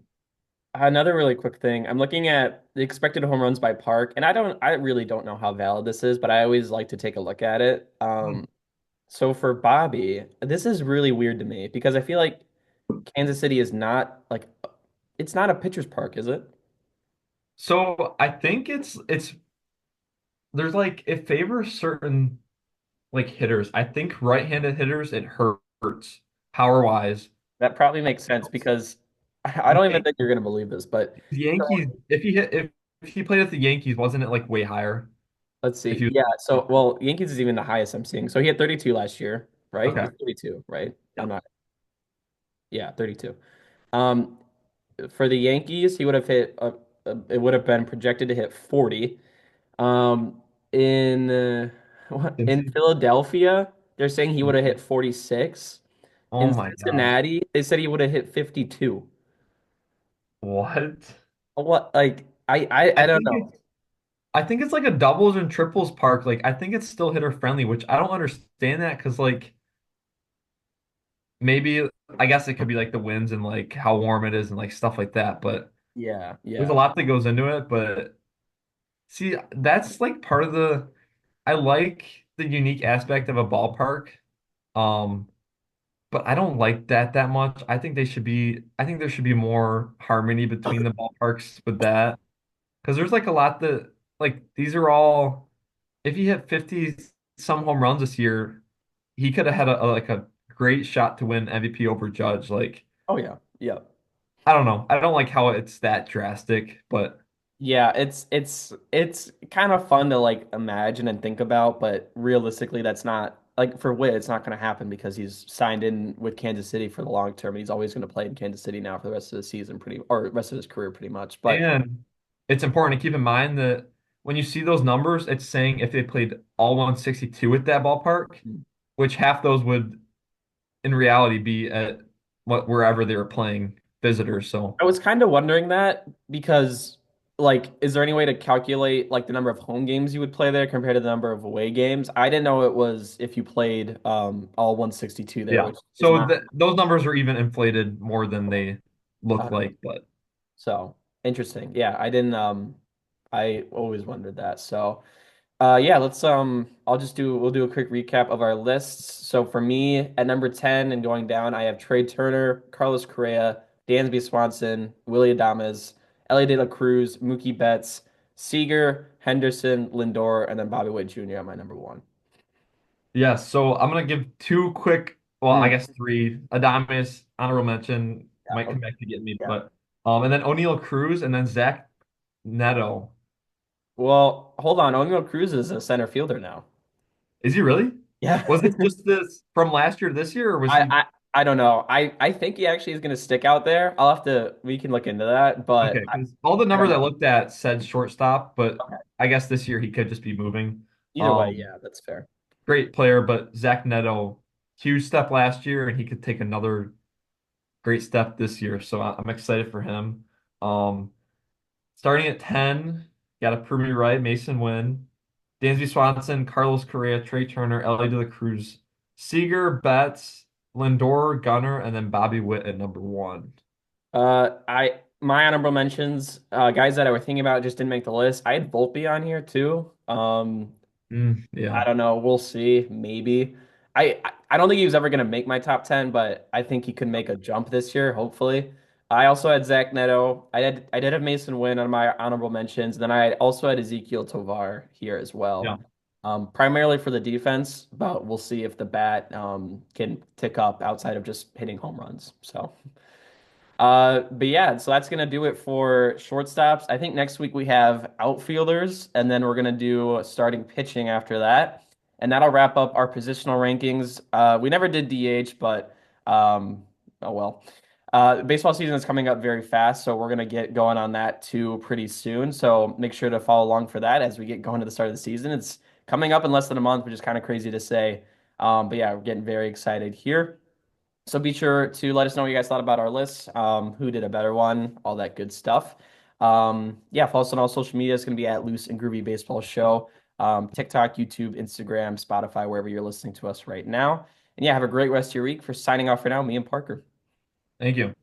Speaker 1: Another really quick thing. I'm looking at the expected home runs by park, and I really don't know how valid this is, but I always like to take a look at it.
Speaker 2: Hmm.
Speaker 1: So for Bobby, this is really weird to me because I feel like Kansas City is not like it's not a pitcher's park, is it?
Speaker 2: So I think it's there's like it favors certain like hitters. I think right-handed hitters it hurts power wise.
Speaker 1: That probably makes sense because I don't even think you're gonna believe this, but
Speaker 2: Yankees, if he played at the Yankees, wasn't it like way higher?
Speaker 1: let's
Speaker 2: If
Speaker 1: see.
Speaker 2: you
Speaker 1: Yeah, so well, Yankees is even the highest I'm seeing. So he had 32 last year, right?
Speaker 2: okay,
Speaker 1: He's 32, right?
Speaker 2: yeah,
Speaker 1: I'm not. Yeah, 32. Um, for the Yankees, he would have hit. It would have been projected to hit 40. Um, in in
Speaker 2: Cincy.
Speaker 1: Philadelphia, they're saying he would have hit 46.
Speaker 2: Oh
Speaker 1: In
Speaker 2: my God,
Speaker 1: Cincinnati, they said he would have hit 52.
Speaker 2: what?
Speaker 1: What? Like I
Speaker 2: I
Speaker 1: don't
Speaker 2: think
Speaker 1: know.
Speaker 2: it's I think it's like a doubles and triples park. Like I think it's still hitter friendly, which I don't understand that because like maybe I guess it could be like the winds and like how warm it is and like stuff like that. But
Speaker 1: Yeah,
Speaker 2: there's a
Speaker 1: yeah.
Speaker 2: lot that goes into it. But see, that's like part of the I like the unique aspect of a ballpark. Um, but I don't like that much. I think there should be more harmony between the ballparks with that. Because there's like a lot that like these are all if he hit 50 some home runs this year, he could have had like a great shot to win MVP over Judge. Like,
Speaker 1: Oh yeah. Yeah.
Speaker 2: I don't know. I don't like how it's that drastic, but
Speaker 1: Yeah, it's kind of fun to like imagine and think about, but realistically that's not like for Witt, it's not going to happen because he's signed in with Kansas City for the long term and he's always going to play in Kansas City now for the rest of the season pretty or rest of his career pretty much. But
Speaker 2: and it's important to keep in mind that when you see those numbers, it's saying if they played all 162 at that ballpark, which half those would in reality be at wherever they were playing visitors. So
Speaker 1: I was kind of wondering that because like is there any way to calculate like the number of home games you would play there compared to the number of away games? I didn't know it was if you played all 162 there,
Speaker 2: yeah.
Speaker 1: which is
Speaker 2: So
Speaker 1: not
Speaker 2: those numbers are even inflated more than they look like, but
Speaker 1: so interesting. Yeah, I didn't I always wondered that. So yeah, let's we'll do a quick recap of our lists. So for me at number 10 and going down, I have Trey Turner, Carlos Correa, Dansby Swanson, Willie Adames, Ellie De La Cruz, Mookie Betts, Seager, Henderson, Lindor, and then Bobby Witt Jr. at my number one.
Speaker 2: yeah, so I'm gonna give two quick, well, I
Speaker 1: Mm,
Speaker 2: guess three. Adames, honorable mention,
Speaker 1: yeah,
Speaker 2: might come
Speaker 1: okay.
Speaker 2: back to get me,
Speaker 1: Yeah.
Speaker 2: but and then O'Neal Cruz and then Zach Neto.
Speaker 1: Well, hold on. Oneil Cruz is a center fielder now.
Speaker 2: Is he really?
Speaker 1: Yeah.
Speaker 2: Was it just this from last year to this year, or was
Speaker 1: I,
Speaker 2: he
Speaker 1: I I don't know. I think he actually is going to stick out there. We can look into that, but
Speaker 2: okay? Because all the
Speaker 1: I don't
Speaker 2: numbers I
Speaker 1: know.
Speaker 2: looked at said shortstop, but
Speaker 1: Okay.
Speaker 2: I guess this year he could just be moving.
Speaker 1: Either way,
Speaker 2: Um,
Speaker 1: yeah, that's fair.
Speaker 2: Great player, but Zach Neto, huge step last year, and he could take another great step this year. So I'm excited for him. Um, Starting at 10, got to prove me right. Mason Wynn, Dansby Swanson, Carlos Correa, Trey Turner, Ellie De La Cruz, Seager, Betts, Lindor, Gunner, and then Bobby Witt at number one.
Speaker 1: I my honorable mentions, guys that I were thinking about just didn't make the list. I had Volpe on here too. I
Speaker 2: Yeah,
Speaker 1: don't know. We'll see. Maybe. I don't think he was ever going to make my top 10, but I think he could make a jump this year, hopefully. I also had Zach Neto. I did have Mason Wynn on my honorable mentions. Then I also had Ezekiel Tovar here as
Speaker 2: yeah.
Speaker 1: well. Primarily for the defense, but we'll see if the bat can tick up outside of just hitting home runs. So but yeah, so that's gonna do it for shortstops. I think next week we have outfielders, and then we're gonna do starting pitching after that, and that'll wrap up our positional rankings. We never did DH, but oh well. Baseball season is coming up very fast, so we're gonna get going on that too pretty soon. So make sure to follow along for that as we get going to the start of the season. It's coming up in less than a month, which is kind of crazy to say. But yeah, we're getting very excited here. So be sure to let us know what you guys thought about our list, who did a better one, all that good stuff. Yeah, follow us on all social media. It's going to be at Loose and Groovy Baseball Show, TikTok, YouTube, Instagram, Spotify, wherever you're listening to us right now. And yeah, have a great rest of your week. For signing off for now, me and Parker.
Speaker 2: Thank you.